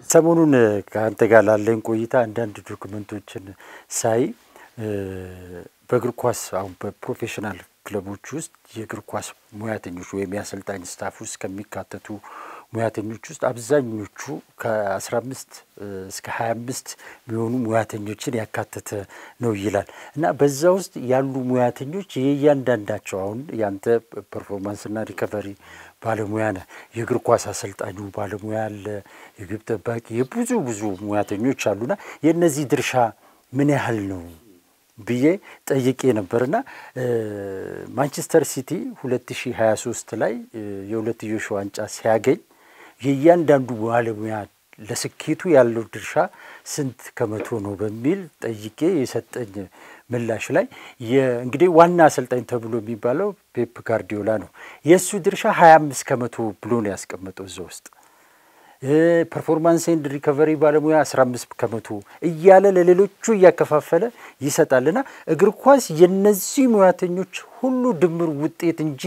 ሰሞኑን ካንተ ጋር ላለኝ ቆይታ አንዳንድ ዶክመንቶችን ሳይ በእግር ኳስ አሁን በፕሮፌሽናል ክለቦች ውስጥ የእግር ኳስ ሙያተኞች ወይ የሚያሰልጣኝ ስታፍ ውስጥ ከሚካተቱ ሙያተኞች ውስጥ አብዛኞቹ ከ15 እስከ 25 የሚሆኑ ሙያተኞችን ያካተተ ነው ይላል። እና በዛ ውስጥ ያሉ ሙያተኞች የእያንዳንዳቸው አሁን ያንተ ፐርፎርማንስና ሪከቨሪ ባለሙያ ነህ፣ የእግር ኳስ አሰልጣኙ ባለሙያ አለ፣ የግብ ጠባቂ ብዙ ሙያተኞች አሉና የነዚህ ድርሻ ምን ያህል ነው ብዬ ጠይቄ ነበርና ማንቸስተር ሲቲ 2023 ላይ የሁለትዮሽ ዋንጫ ሲያገኝ የእያንዳንዱ ባለሙያ ለስኬቱ ያለው ድርሻ ስንት ከመቶ ነው በሚል ጠይቄ የሰጠኝ ምላሽ ላይ እንግዲህ ዋና አሰልጣኝ ተብሎ የሚባለው ፔፕ ጋርዲዮላ ነው። የሱ ድርሻ 25 ከመቶ ብሎ ነው ያስቀመጠው እዛ ውስጥ። ፐርፎርማንስ ኤንድ ሪከቨሪ ባለሙያ 15 ከመቶ እያለ ለሌሎቹ ያከፋፈለ ይሰጣልና እግር ኳስ የነዚህ ሙያተኞች ሁሉ ድምር ውጤት እንጂ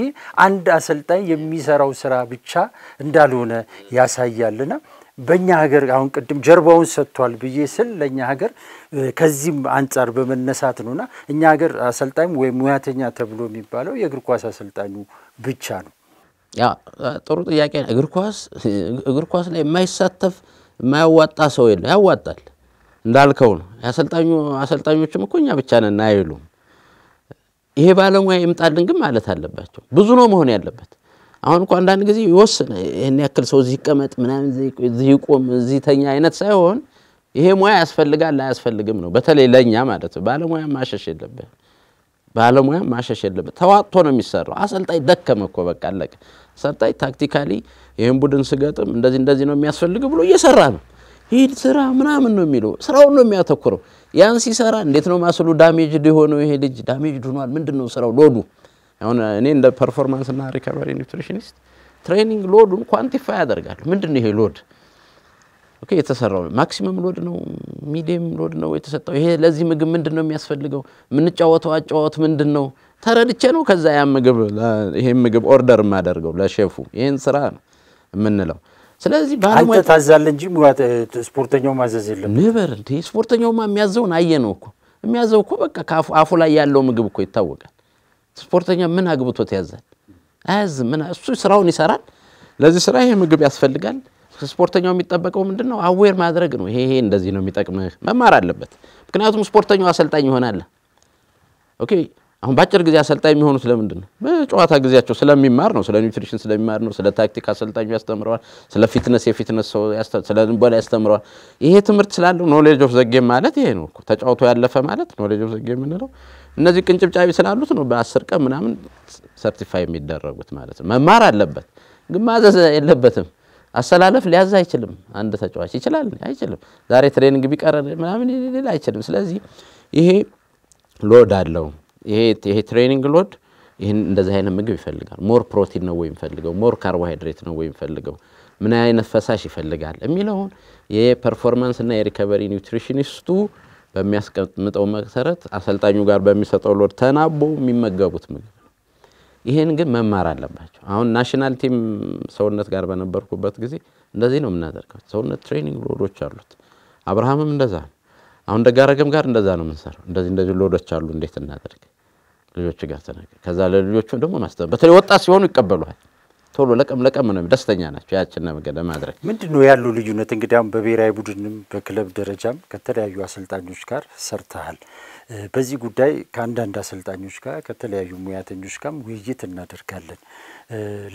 አንድ አሰልጣኝ የሚሰራው ስራ ብቻ እንዳልሆነ ያሳያልና በእኛ ሀገር አሁን ቅድም ጀርባውን ሰጥቷል ብዬ ስል ለኛ ሀገር ከዚህም አንፃር በመነሳት ነውና እኛ ሀገር አሰልጣኝ ወይ ሙያተኛ ተብሎ የሚባለው የእግር ኳስ አሰልጣኙ ብቻ ነው። ያ ጥሩ ጥያቄ ነው። እግር ኳስ ላይ የማይሳተፍ የማያዋጣ ሰው የለም። ያዋጣል እንዳልከው ነው። አሰልጣኞችም እኮ እኛ ብቻ ነን አይሉም። ይሄ ባለሙያ ይምጣልን ግን ማለት አለባቸው። ብዙ ነው መሆን ያለበት። አሁን እንኳን አንዳንድ ጊዜ ይወስን እኔ ያክል ሰው እዚህ ይቀመጥ ምናምን እዚህ ይቆም እዚህ ተኛ አይነት ሳይሆን ይሄ ሙያ ያስፈልጋል አያስፈልግም ነው። በተለይ ለኛ ማለት ነው። ባለሙያ ማሸሽ የለበት። ባለሙያ ማሸሽ የለበት። ተዋጥቶ ነው የሚሰራው። አሰልጣኝ ደከመ እኮ በቃ አለቀ። አሰልጣኝ ታክቲካሊ ይሄን ቡድን ስገጥም እንደዚህ ነው የሚያስፈልገው ብሎ እየሰራ ነው። ሂድ ስራ ምናምን ነው የሚለው። ስራውን ነው የሚያተኩረው። ያን ሲሰራ እንዴት ነው ማስሉ ዳሜጅ ሊሆነው ይሄ ልጅ ዳሜጅ ሆኗል ምንድነው ስራው ሎዱ አሁን እኔ እንደ ፐርፎርማንስ እና ሪከቨሪ ኒውትሪሽኒስት ትሬኒንግ ሎዱን ኳንቲፋይ ያደርጋል። ምንድነው ይሄ ሎድ ኦኬ የተሰራው ማክሲመም ሎድ ነው ሚዲየም ሎድ ነው የተሰጠው ይሄ ለዚህ ምግብ ምንድነው የሚያስፈልገው ምን ጫወተው አጫወት ምንድነው ተረድቼ ነው ከዛ ያ ምግብ ይሄ ምግብ ኦርደር ማደርገው ለሼፉ ይሄን ስራ ነው የምንለው ስለዚህ አንተ ታዛለ እንጂ ስፖርተኛው ማዘዝ የለም ነበር እንዴ ስፖርተኛውማ የሚያዘውን አየነው እኮ የሚያዘው እኮ በቃ አፉ ላይ ያለው ምግብ እኮ ይታወቃል ስፖርተኛ ምን አግብቶት ያዛል ምን እሱ ስራውን ይሰራል ለዚህ ስራ ይሄ ምግብ ያስፈልጋል ስፖርተኛው የሚጠበቀው ምንድነው አዌር ማድረግ ነው ይሄ እንደዚህ ነው የሚጠቅመህ መማር አለበት ምክንያቱም ስፖርተኛው አሰልጣኝ ይሆናል ኦኬ አሁን ባጭር ጊዜ አሰልጣኝ የሚሆኑት ለምንድነው በጨዋታ ጊዜያቸው ስለሚማር ነው ስለ ኒውትሪሽን ስለሚማር ነው ስለ ታክቲክ አሰልጣኙ ያስተምረዋል ስለ ፊትነስ የፊትነስ ስለ ንቦላ ያስተምረዋል ይሄ ትምህርት ስላለው ኖሌጅ ኦፍ ዘ ጌም ማለት ይሄ ነው ተጫውቶ ያለፈ ማለት ኖሌጅ ኦፍ ዘ ጌም ነው እነዚህ ቅንጭብጫቢ ስላሉት ነው በ10 ቀን ምናምን ሰርቲፋይ የሚደረጉት ማለት ነው መማር አለበት ግን ማዘዝ የለበትም አሰላለፍ ሊያዝ አይችልም አንድ ተጫዋች ይችላል አይችልም ዛሬ ትሬኒንግ ቢቀር ምናምን ሊል አይችልም ስለዚህ ይሄ ሎድ አለው ይሄ ትሬኒንግ ሎድ ይሄን እንደዚህ አይነት ምግብ ይፈልጋል ሞር ፕሮቲን ነው ወይ የሚፈልገው ሞር ካርቦሃይድሬት ነው ወይ የሚፈልገው ምን አይነት ፈሳሽ ይፈልጋል የሚለው የፐርፎርማንስ እና የሪከቨሪ ኒውትሪሽኒስቱ በሚያስቀምጠው መሰረት አሰልጣኙ ጋር በሚሰጠው ሎድ ተናቦ የሚመገቡት ምግብ ይሄን ግን መማር አለባቸው አሁን ናሽናል ቲም ሰውነት ጋር በነበርኩበት ጊዜ እንደዚህ ነው የምናደርገው ሰውነት ትሬኒንግ ሎዶች አሉት አብርሃምም እንደዛ አሁን ደጋረገም ጋር እንደዛ ነው የምንሰራው እንደዚህ ሎዶች አሉ እንዴት እናደርግ ልጆች ጋር ተነገ ከዛ ለልጆቹ ደግሞ ማስተማር በተለይ ወጣት ሲሆኑ ይቀበሉሃል ቶሎ ለቀም ነው ደስተኛ ናቸው ያችን ነገር ለማድረግ ምንድነው ያለው ልዩነት እንግዲህ አሁን በብሔራዊ ቡድንም በክለብ ደረጃም ከተለያዩ አሰልጣኞች ጋር ሰርተሃል በዚህ ጉዳይ ከአንዳንድ አሰልጣኞች ጋር ከተለያዩ ሙያተኞች ጋር ውይይት እናደርጋለን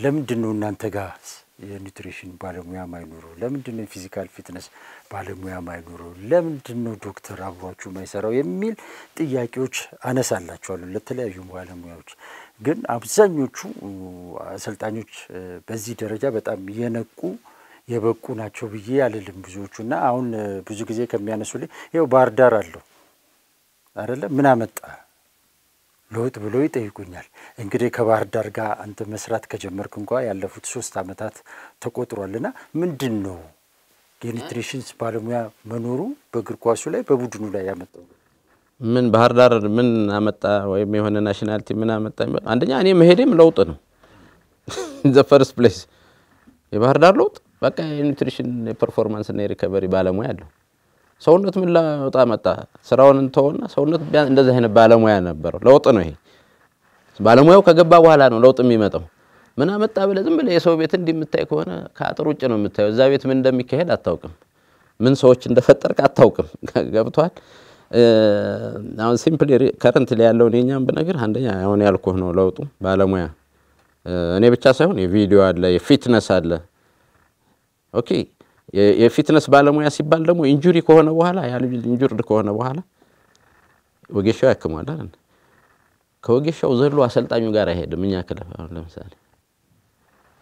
ለምንድነው እናንተ ጋር የኒውትሪሽን ባለሙያ ማይኖሩ ለምንድነው የፊዚካል ፊትነስ ባለሙያ ማይኖሩ ለምንድነው ዶክተር አብሯችሁ ማይሰራው የሚል ጥያቄዎች አነሳላችኋለሁ ለተለያዩ ባለሙያዎች ግን አብዛኞቹ አሰልጣኞች በዚህ ደረጃ በጣም የበቁ ናቸው ብዬ ያለልም ብዙዎቹና አሁን ብዙ ጊዜ ከሚያነሱልኝ ይሄው ባህር ዳር አለው አይደለም ምን አመጣ ለውጥ ብሎ ይጠይቁኛል እንግዲህ ከባህር ዳር ጋር አንተ መስራት ከጀመርክ እንኳን ያለፉት 3 አመታት ተቆጥሯልና ምንድነው የኒውትሪሽንስ ባለሙያ መኖሩ በእግር ኳሱ ላይ በቡድኑ ላይ ያመጣው ምን ባህር ዳር ምን አመጣ ወይም የሆነ ናሽናል ቲም ምን አመጣ አንደኛ እኔ መሄዴም ለውጥ ነው the first place የባህር ዳር ለውጥ በቃ የኒውትሪሽን የፐርፎርማንስ እና የሪከቨሪ ባለሙያ አለው ሰውነት ምን ለውጥ አመጣ ስራውን እንተውና ሰውነት እንደዚህ አይነት ባለሙያ ነበር ለውጥ ነው ይሄ ባለሙያው ከገባ በኋላ ነው ለውጥ የሚመጣው ምን አመጣ ብለ ዝም ብለ የሰው ቤት እንደምታይ ከሆነ ከአጥር ውጭ ነው የምታየው እዛ ቤት ምን እንደሚካሄድ አታውቅም ምን ሰዎች እንደፈጠርክ አታውቅም ገብቷል አሁን ሲምፕሊ ከረንትሊ ያለው የኛም በነገር አንደኛ አሁን ያልኩህ ነው ለውጡ ባለሙያ እኔ ብቻ ሳይሆን የቪዲዮ አለ የፊትነስ አለ ኦኬ የፊትነስ ባለሙያ ሲባል ደግሞ ኢንጁሪ ከሆነ በኋላ ያ ልጅ ኢንጁርድ ከሆነ በኋላ ወጌሻው ያከማል አይደል ከወጌሻው ዘሎ አሰልጣኙ ጋር አይሄድም እኛ ክለብ ለምሳሌ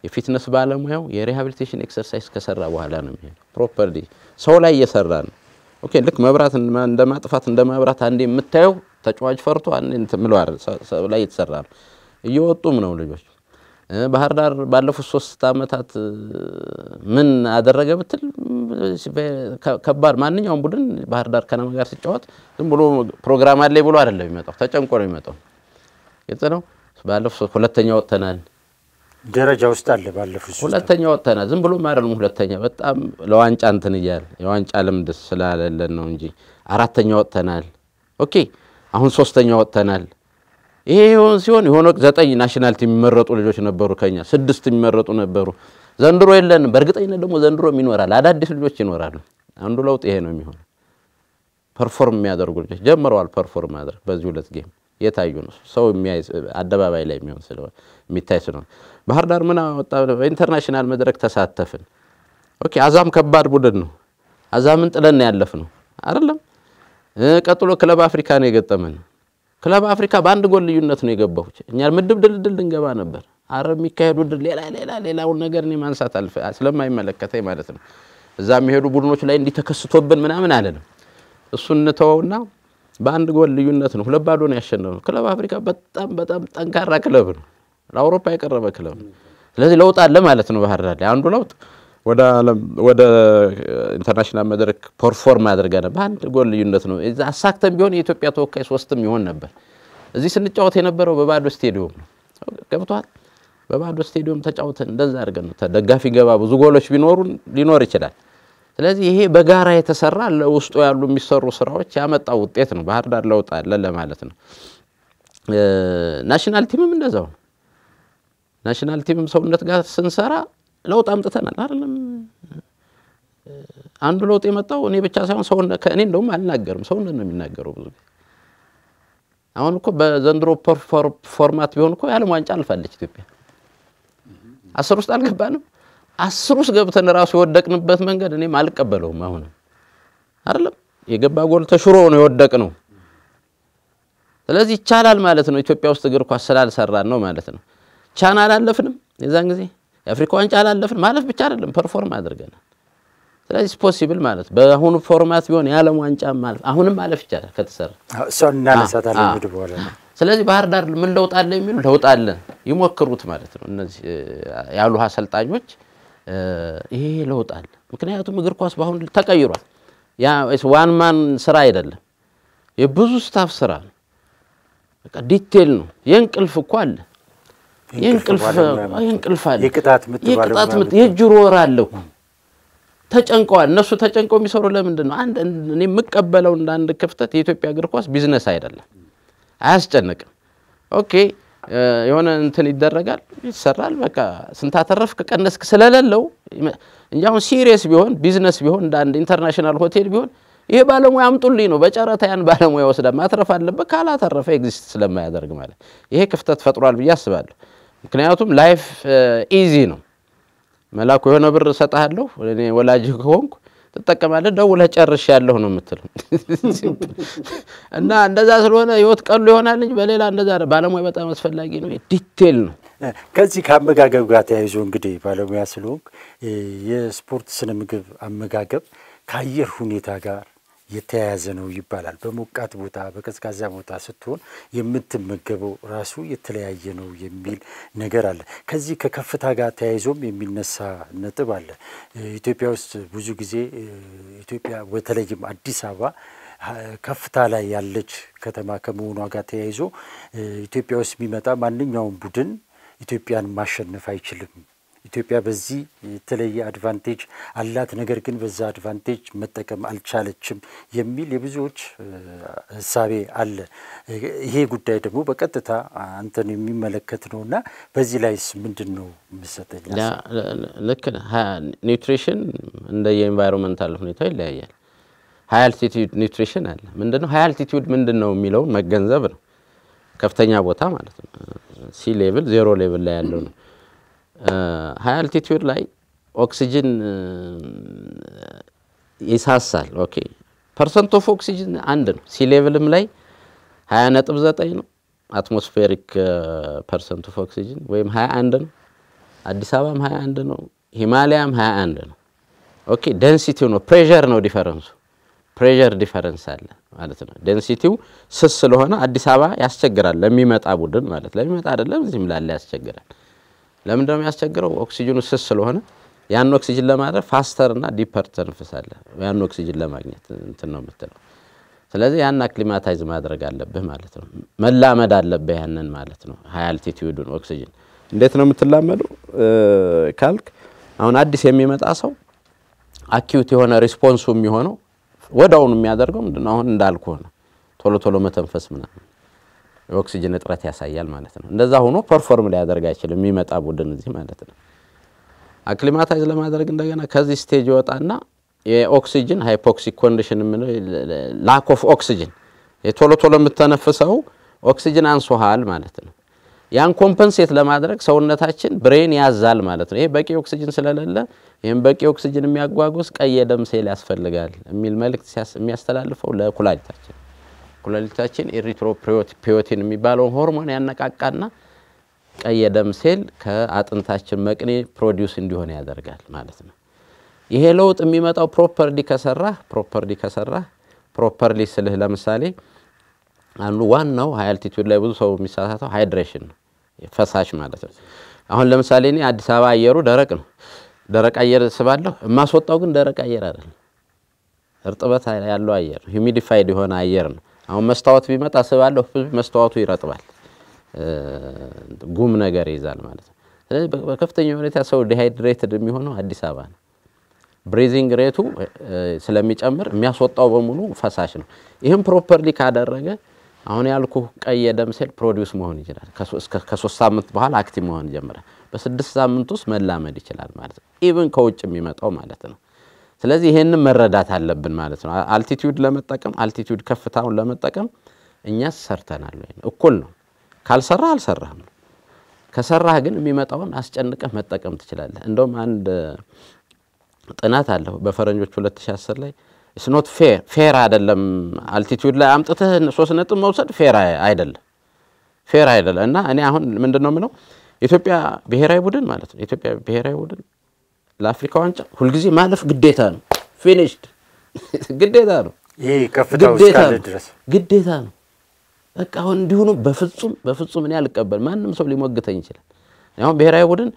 የፊትነስ ባለሙያው የሪሃቢሊቴሽን ኤክሰርሳይዝ ከሰራ በኋላ ነው የሚሄደው ፕሮፐርሊ ሰው ላይ እየሰራ ነው ኦኬ ልክ መብራት እንደማጥፋት እንደማብራት አንዴ የምታየው ተጫዋች ፈርቶ አንዴ ምለው አይደል ሰው ላይ እየተሰራ ነው እየወጡም ነው ልጆች ባህር ዳር ባለፉት 3 አመታት ምን አደረገ ብትል ከባድ ማንኛውም ቡድን ባህር ዳር ከነማ ጋር ሲጫወት ዝም ብሎ ፕሮግራም አለ ብሎ አይደለም የሚመጣው ተጨንቆ ነው የሚመጣው የጸነው ባለፉት ሁለተኛ ወጥተናል ደረጃ ውስጥ አለ ባለፉት ሁለተኛ ወጥተናል ዝም ብሎ ማረል ሁለተኛ በጣም ለዋንጫ እንትን ይያል የዋንጫ ልምድ ስላለለን ነው እንጂ አራተኛ ወጥተናል ኦኬ አሁን ሶስተኛ ወጥተናል ይሄ ሲሆን የሆነ 9 ናሽናል ቲም የሚመረጡ ልጆች ነበሩ ከኛ 6 የሚመረጡ ነበሩ ዘንድሮ የለን በርግጠኝነት ደግሞ ዘንድሮ ይኖራል አዳዲስ ልጆች ይኖራሉ አንዱ ለውጥ ይሄ ነው የሚሆነው ፐርፎርም የሚያደርጉ ልጆች ጀምረዋል ፐርፎርም ማድረግ በዚህ ሁለት ጌም የታዩ ነው ሰው የሚያይ አደባባይ ላይ የሚሆን ስለሆነ የሚታይ ስለሆነ ባህር ዳር ምን ወጣ በኢንተርናሽናል መድረክ ተሳተፍን ኦኬ አዛም ከባድ ቡድን ነው አዛምን ጥለን ያለፍነው አይደለም ቀጥሎ ክለብ አፍሪካ ነው የገጠመን ክለብ አፍሪካ በአንድ ጎል ልዩነት ነው የገባው እኛ ምድብ ድልድል እንገባ ነበር አረብ የሚካሄዱ ሌላው ነገር ነው ማንሳት አልፈ ስለማይመለከተኝ ማለት ነው እዛ የሚሄዱ ቡድኖች ላይ እንዲተከስቶብን ምናምን አለንም እሱን ተወውና በአንድ ጎል ልዩነት ነው 2 ባዶ ነው ያሸነፈው ክለብ አፍሪካ በጣም ጠንካራ ክለብ ነው ለአውሮፓ የቀረበ ክለብ ነው ስለዚህ ለውጥ አለ ማለት ነው ባህር ዳር አንዱ ለውጥ ወደ ኢንተርናሽናል መድረክ ፐርፎርም አድርገና በአንድ ጎል ልዩነት ነው እዛ አሳክተን ቢሆን የኢትዮጵያ ተወካይ 3ም ይሆን ነበር እዚህ ስንጫወት የነበረው በባዶ ስቴዲየም ነው ገብቷል በባዶ ስቴዲየም ተጫውተን እንደዛ አድርገን ነው ተደጋፊ ገባ ብዙ ጎሎች ሊኖር ይችላል ስለዚህ ይሄ በጋራ የተሰራ ለውስጡ ያሉ የሚሰሩ ስራዎች ያመጣው ውጤት ነው ባህር ዳር ለውጥ አለ ለማለት ነው ናሽናል ቲምም እንደዛው ናሽናል ቲምም ሰውነት ጋር ስንሰራ ለውጥ አምጥተናል አይደለም አንዱ ለውጥ የመጣው እኔ ብቻ ሳይሆን ሰው ከእኔ እንደውም አልናገርም ሰው ነው የሚናገረው ብዙ አሁን እኮ በዘንድሮ ፎርማት ቢሆን እኮ ያለ ዋንጫ አልፋለች ኢትዮጵያ 10 ውስጥ አልገባንም 10 ውስጥ ገብተን ራሱ የወደቅንበት መንገድ እኔም አልቀበለውም አሁን አይደለም የገባ ጎል ተሽሮ ነው የወደቅነው ስለዚህ ይቻላል ማለት ነው ኢትዮጵያ ውስጥ እግር ኳስ ስላልሰራን ነው ማለት ነው ቻናል አለፍንም የዛን ጊዜ የአፍሪካ ዋንጫ አላለፍን ማለፍ ብቻ አይደለም ፐርፎርም አድርገናል ስለዚህ ፖሲብል ማለት በአሁኑ ፎርማት ቢሆን ያለም ዋንጫ ማለት አሁንም ማለፍ ይቻላል ከተሰራ ሰውና ለሳታለ ምድቦለ ስለዚህ ባህር ዳር ምን ለውጥ አለ የሚሉ ለውጥ አለ ይሞክሩት ማለት ነው እነዚህ ያሉ አሰልጣኞች ይሄ ለውጥ አለ ምክንያቱም እግር ኳስ ባሁን ተቀይሯል ያ ዋን ማን ስራ አይደለም የብዙ ስታፍ ስራ ነው በቃ ዲቴል ነው የእንቅልፍ እኮ አለ የእንቅልፍ አለ የቅጣት ምት የጅሮ ወር አለው ተጨንቀዋል እነሱ ተጨንቀው የሚሰሩ ለምንድን ነው አንድ እኔ መቀበለው እንደ አንድ ክፍተት የኢትዮጵያ እግር ኳስ ቢዝነስ አይደለም አያስጨንቅም ኦኬ የሆነ እንትን ይደረጋል ይሰራል በቃ ስንት አተረፍክ ቀነስክ ስለሌለው እንጃው ሲሪየስ ቢሆን ቢዝነስ ቢሆን እንደ አንድ ኢንተርናሽናል ሆቴል ቢሆን ይሄ ባለሙያ አምጡልኝ ነው በጨረታ ያን ባለሙያ ወስዳ ማትረፍ አለበት ካላተረፈ ኤግዚስት ስለማያደርግ ማለት ይሄ ክፍተት ፈጥሯል ብዬ አስባለሁ ምክንያቱም ላይፍ ኢዚ ነው መላኩ የሆነ ብር ሰጣለሁ እኔ ወላጅ ከሆንኩ ተጠቀማለህ ደውለህ ጨርሽ ያለው ነው የምትለው እና እንደዛ ስለሆነ ህይወት ቀሉ ይሆናል እንጂ በሌላ እንደዛ ባለሙያ በጣም አስፈላጊ ነው ዲቴል ነው ከዚህ ከአመጋገብ ጋር ተያይዞ እንግዲህ ባለሙያ ስለሆንክ የስፖርት ስነ ምግብ አመጋገብ ከአየር ሁኔታ ጋር የተያያዘ ነው ይባላል በሞቃት ቦታ በቀዝቃዛ ቦታ ስትሆን የምትመገበው ራሱ የተለያየ ነው የሚል ነገር አለ ከዚህ ከከፍታ ጋር ተያይዞም የሚነሳ ነጥብ አለ ኢትዮጵያ ውስጥ ብዙ ጊዜ ኢትዮጵያ በተለይም አዲስ አበባ ከፍታ ላይ ያለች ከተማ ከመሆኗ ጋር ተያይዞ ኢትዮጵያ ውስጥ የሚመጣ ማንኛውም ቡድን ኢትዮጵያን ማሸነፍ አይችልም ኢትዮጵያ በዚህ የተለየ አድቫንቴጅ አላት ነገር ግን በዛ አድቫንቴጅ መጠቀም አልቻለችም የሚል የብዙዎች ሐሳብ አለ ይሄ ጉዳይ ደግሞ በቀጥታ አንተን የሚመለከት ነውና በዚህ ላይስ ምንድነው መሰጠኝ ልክ ኒውትሪሽን እንደ የኤንቫይሮንመንታል ሁኔታ ይለያያል ሃይ አልቲቲዩድ ኒውትሪሽን አለ ምንድነው ሃይ አልቲቲዩድ ምንድነው የሚለው መገንዘብ ነው ከፍተኛ ቦታ ማለት ነው ሲ ሌቭል ዜሮ ሌቭል ላይ ያለው ነው ሃይ አልቲቲዩድ ላይ ኦክሲጅን ይሳሳል ኦኬ ፐርሰንት ኦፍ ኦክሲጅን አንድ ነው ሲ ሌቭልም ላይ 20.9 ነው አትሞስፌሪክ ፐርሰንት ኦፍ ኦክሲጅን ወይም 21 ነው አዲስ አበባም 21 ነው ሂማላያም 21 ነው ኦኬ ዴንሲቲው ነው ፕሬሸር ነው ዲፈረንሱ ፕሬሸር ዲፈረንስ አለ ማለት ነው ዴንሲቲው ስስ ስለሆነ አዲስ አበባ ያስቸግራል ለሚመጣ ቡድን ማለት ለሚመጣ አይደለም እዚህም ላይ ያስቸግራል ለምን ደም ያስቸግረው ኦክሲጅኑ ስስ ስለሆነ ያን ኦክሲጅን ለማድረግ ፋስተር እና ዲፐር ተንፈሳለ ያን ኦክሲጅን ለማግኘት እንትን ነው የምትለው ስለዚህ ያን አክሊማታይዝ ማድረግ አለብህ ማለት ነው መላመድ አለብህ ያንን ማለት ነው ሃይ አልቲቲዩድን ኦክሲጅን እንዴት ነው የምትላመደው ካልክ አሁን አዲስ የሚመጣ ሰው አኪዩት የሆነ ሪስፖንሱ የሚሆነው ወዳውን የሚያደርገው ምንድነው አሁን እንዳልኩህ ነው ቶሎ መተንፈስ ምናምን ኦክሲጅን እጥረት ያሳያል ማለት ነው እንደዛ ሆኖ ፐርፎርም ሊያደርግ አይችልም የሚመጣ ቡድን እዚህ ማለት ነው አክሊማታይዝ ለማድረግ እንደገና ከዚህ ስቴጅ ወጣና የኦክሲጅን ሃይፖክሲክ ኮንዲሽን ምን ላክ ኦፍ ኦክሲጅን የቶሎ የምትተነፍሰው ኦክሲጅን አንሶሃል ማለት ነው ያን ኮምፐንሴት ለማድረግ ሰውነታችን ብሬን ያዛል ማለት ነው ይሄ በቂ ኦክሲጅን ስለሌለ ይሄን በቂ ኦክሲጅን የሚያጓጉስ ቀይ ደም ሴል ያስፈልጋል የሚል መልእክት የሚያስተላልፈው ለኩላሊታችን ኤሪትሮፖየቲን የሚባለው ሆርሞን ያነቃቃና ቀይ ደም ሴል ከአጥንታችን መቅኔ ፕሮዲዩስ እንዲሆን ያደርጋል ማለት ነው ይሄ ለውጥ የሚመጣው ፕሮፐርሊ ስለህ ለምሳሌ አንዱ ዋናው ሃይ አልቲቲዩድ ላይ ብዙ ሰው የሚሳሳተው ሃይድሬሽን ነው ፈሳሽ ማለት ነው አሁን ለምሳሌ እኔ አዲስ አበባ አየሩ ደረቅ አየር ስባለሁ ማስወጣው ግን ደረቅ አየር አይደለም እርጥበት ያለው አየር ሂዩሚዲፋይድ የሆነ አየር ነው አሁን መስታወት ቢመጣ ስባለሁ መስታወቱ ይረጥባል ጉም ነገር ይዛል ማለት ነው ስለዚህ በከፍተኛ ሁኔታ ሰው ዲሃይድሬትድ የሚሆነው አዲስ አበባ ነው ብሪዚንግ ሬቱ ስለሚጨምር የሚያስወጣው በሙሉ ፈሳሽ ነው ይሄን ፕሮፐርሊ ካደረገ አሁን ያልኩ ቀይ የደም ሴል ፕሮዲዩስ መሆን ይችላል ከ3 ሳምንት በኋላ አክቲቭ መሆን ይጀምራል በ6 ሳምንት ውስጥ መላመድ ይችላል ማለት ነው ኢቭን ከውጭ የሚመጣው ማለት ነው ስለዚህ ይሄንን መረዳት አለብን ማለት ነው አልቲቲዩድ ለመጠቀም አልቲቲዩድ ከፍታውን ለመጠቀም እኛስ ሰርተናል ወይ እኩል ነው ካልሰራ አልሰራም ከሰራህ ግን የሚመጣውን አስጨንቀህ መጠቀም ትችላለህ እንደውም አንድ ጥናት አለው በፈረንጆች 2010 ላይ it's not fair አይደለም አልቲቲዩድ ላይ አምጥተህ 3 ነጥብ መውሰድ fair አይደለም እና እኔ አሁን ምንድነው ምለው ኢትዮጵያ ብሔራዊ ቡድን ማለት ነው ኢትዮጵያ ብሔራዊ ቡድን ለአፍሪካ ዋንጫ ሁሉ ጊዜ ማለፍ ግዴታ ነው finished ግዴታ ነው ይሄ ከፍታው እስካለ ድረስ ግዴታ ነው በቃ አሁን እንዲሆኑ በፍጹም እኔ አልቀበል ማንንም ሰው ሊሞግተኝ ይችላል አሁን ብሔራዊ ቡድን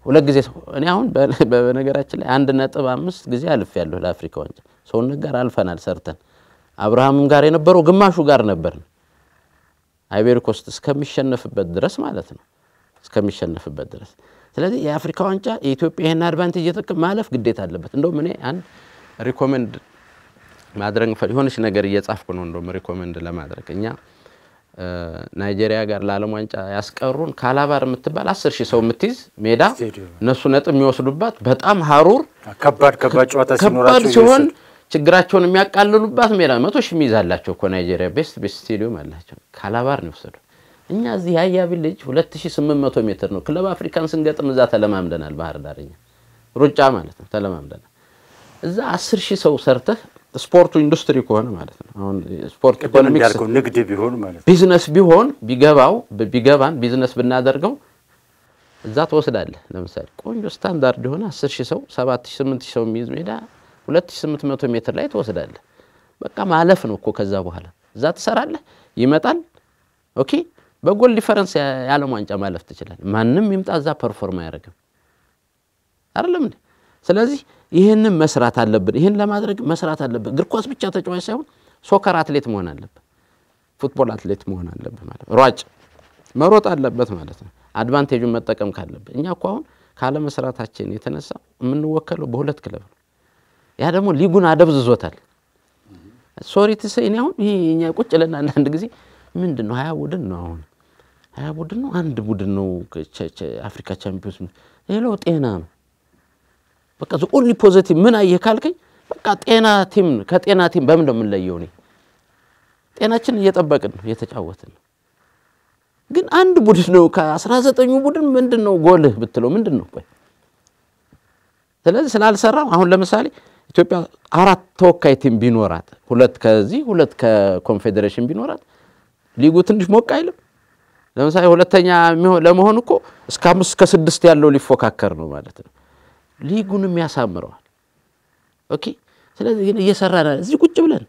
ሁለት ጊዜ እኔ አሁን በነገራችን ላይ 1.5 ጊዜ አልፌያለሁ ለአፍሪካ ዋንጫ ሰውን ነገር አልፈናል ሰርተን አብርሃምም ጋር የነበረው ግማሹ ጋር ነበር አይቤሪ ኮስት እስከሚሸነፍበት ድረስ ማለት ነው እስከሚሸነፍበት ድረስ ስለዚህ የአፍሪካ ዋንጫ የኢትዮጵያ ይሄን አድቫንቴጅ እየተጠቀመ ማለፍ ግዴታ አለበት እንደውም እኔ አንድ ሪኮመንድ ማድረግ ፈልሆንሽ ነገር እየጻፍኩ ነው እንደውም ሪኮመንድ ለማድረግ እኛ ናይጄሪያ ጋር ለዓለም ዋንጫ ያስቀሩን ካላባር የምትባል 10000 ሰው የምትይዝ ሜዳ እነሱ ነጥብ የሚወስዱባት በጣም ሀሩር ከባድ ጨዋታ ሲኖራቸው ሲሆን ችግራቸውን የሚያቃልሉባት ሜዳ 100000 ሚዛላቸው እኮ ናይጄሪያ ቤስት ስቴዲየም አላቸው ካላባር ነው ወሰዱ እኛ እዚህ ያያ ቪሌጅ 2800 ሜትር ነው ክለብ አፍሪካን ስንገጥም እዛ ተለማምደናል ባህር ዳርኛ ሩጫ ማለት ነው ተለማምደናል እዛ 10000 ሰው ሰርተህ ስፖርቱ ኢንዱስትሪ ከሆነ ማለት ነው አሁን ስፖርት ኢኮኖሚክስ ንግድ ቢሆን ማለት ቢዝነስ ቢሆን ቢገባን ቢዝነስ ብናደርገው እዛ ተወስዳለህ ለምሳሌ ቆንጆ ስታንዳርድ ሆነ 10000 ሰው 7000 8000 ሰው የሚይዝ ሜዳ 2800 ሜትር ላይ ተወስዳለህ በቃ ማለፍ ነው እኮ ከዛ በኋላ እዛ ተሰራለህ ይመጣል ኦኬ በጎል ዲፈረንስ ያለም ዋንጫ ማለፍ ትችላለህ ማንንም ይምጣ እዛ ፐርፎርም ያደርጋል አይደለም ስለዚህ ይሄንን መስራት አለብን ይሄን ለማድረግ መስራት አለብን እግር ኳስ ብቻ ተጫዋች ሳይሆን ሶከር አትሌት መሆን አለበት ፉትቦል አትሌት መሆን አለበት ማለት ሯጭ መሮጥ አለበት ማለት ነው አድቫንቴጁን መጠቀም ካለበት እኛ እኮ አሁን ካለ መስራታችን የተነሳ የምንወከለው በሁለት ክለብ ነው ያ ደግሞ ሊጉን አደብዝዞታል ሶሪ ትሰይኝ አሁን ይሄኛ ቁጭ ለና አንድ ጊዜ ምንድነው 20 ቡድን ነው አሁን 20 ቡድን ነው አንድ ቡድን ነው አፍሪካ ቻምፒዮንስ ሌላው ጤና ነው በቃ ዘ ኦንሊ ፖዚቲቭ ምን አየካልከኝ በቃ ጤና ቲም ከጤና ቲም በምን እንደምንለየው ነው ጤናችን እየጠበቅን ነው እየተጫወትን ግን አንድ ቡድን ነው ከ19 ቡድን ምንድነው ጎልህ ብትለው ምንድነው ቆይ ስለዚህ ስላልሰራው አሁን ለምሳሌ ኢትዮጵያ 4 ተወካይ ቲም ቢኖራት ሁለት ከዚህ ሁለት ከኮንፌደሬሽን ቢኖራት ሊጉ ትንሽ ሞቅ አይልም ለምሳሌ ሁለተኛ ለመሆን እኮ እስከ 5 እስከ 6 ያለው ሊፎካከር ነው ማለት ነው ሊጉንም ያሳምረዋል ኦኬ ስለዚህ እየሰራና እዚህ ቁጭ ብለን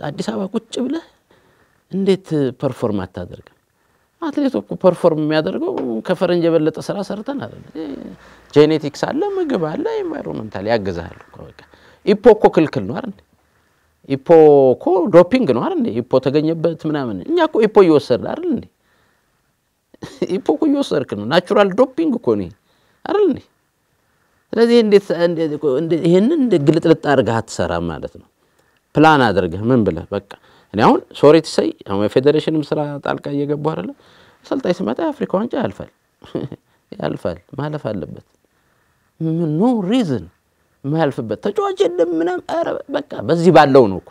አዲስ አበባ ቁጭ ብለህ እንዴት ፐርፎርም አታደርግም አትሌት እኮ ፐርፎርም የሚያደርገው ከፈረንጅ የበለጠ ስራ ሰርተን አይደል ጄኔቲክስ አለ ምግብ አለ ኢንቫይሮንመንታል ያገዛል እኮ በቃ ኢፖኮ ክልክል ነው አይደል ኢፖኮ ዶፒንግ ነው አይደል ኢፖ ተገኘበት ምናምን እኛ እኮ ኢፖ ይወሰድ አይደል እንዴ ኢፖኮ ይወሰድክ ነው ናቹራል ዶፒንግ እኮ ነው አይደል ስለዚህ እንዴት ይሄንን ግልጥልጥ አድርገህ አትሰራም ማለት ነው ፕላን አድርገህ ምን ብለህ በቃ እኔ አሁን ሶሪ ትሰይ አሁን ፌደሬሽንም ስራ ጣልቃ እየገቡ አይደለ ሰልጣኝ ሲመጣ አፍሪካ ዋንጫ ያልፋል ማለፍ አለበት ኖ ሪዝን ማልፈበት ተጫዋች የለም ምናም አረ በቃ በዚህ ባለው ነው እኮ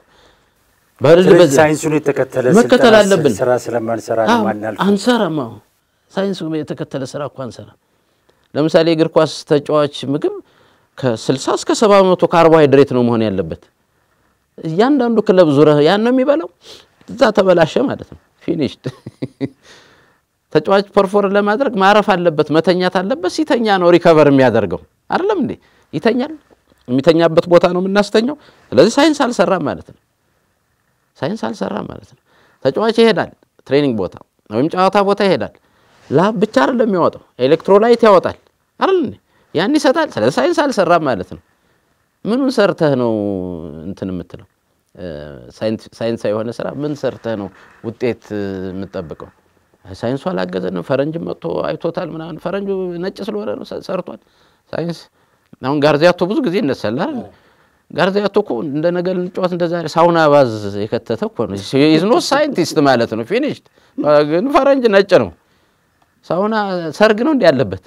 በዚህ ሳይንሱን የተከተለ ስራ ስለማንሰራ ነው ማናልፍ አንሰራማ ሳይንሱን የተከተለ ስራ እኮ አንሰራ ለምሳሌ እግር ኳስ ተጫዋች ምግብ ከ60 እስከ 70% ካርቦሃይድሬት ነው መሆን ያለበት ያንዳንዱ ክለብ ዙረህ ያን ነው የሚበላው እዛ ተበላሸ ማለት ነው ፊኒሽድ ተጫዋች ፐርፎርም ለማድረግ ማረፍ አለበት መተኛት አለበት ሲተኛ ነው ሪከቨር የሚያደርገው አይደለም እንዴ ይተኛል የሚተኛበት ቦታ ነው የምናስተኛው ስለዚህ ሳይንስ አልሰራም ማለት ነው ተጫዋች ይሄዳል ትሬኒንግ ቦታ ወይም ጨዋታ ቦታ ይሄዳል ላብ ብቻ አይደለም የሚያወጣው ኤሌክትሮላይት ያወጣል አይደል እንዴ ያን ይሰጣል ስለዚህ ሳይንስ አልሰራም ማለት ነው ምኑን ሰርተህ ነው እንትን የምትለው ሳይንስ የሆነ ስራ ምን ሰርተህ ነው ውጤት የምትጠብቀው ሳይንሱ አላገዘንም ፈረንጅ መጥቶ አይቶታል ምናምን ፈረንጁ ነጭ ስለሆነ ነው ሰርቷል ሳይንስ አሁን ጋርዚያቶ ብዙ ጊዜ ይነሳል አይደል ጋርዚያቶ እኮ እንደ ነገር ልንጫወት እንደዛ ሳውና ባዝ የከተተ እኮ ነው ኢዝ ኖ ሳይንቲስት ማለት ነው ፊኒሽድ ግን ፈረንጅ ነጭ ነው ሳውና ሰርግ ነው እንደ ያለበት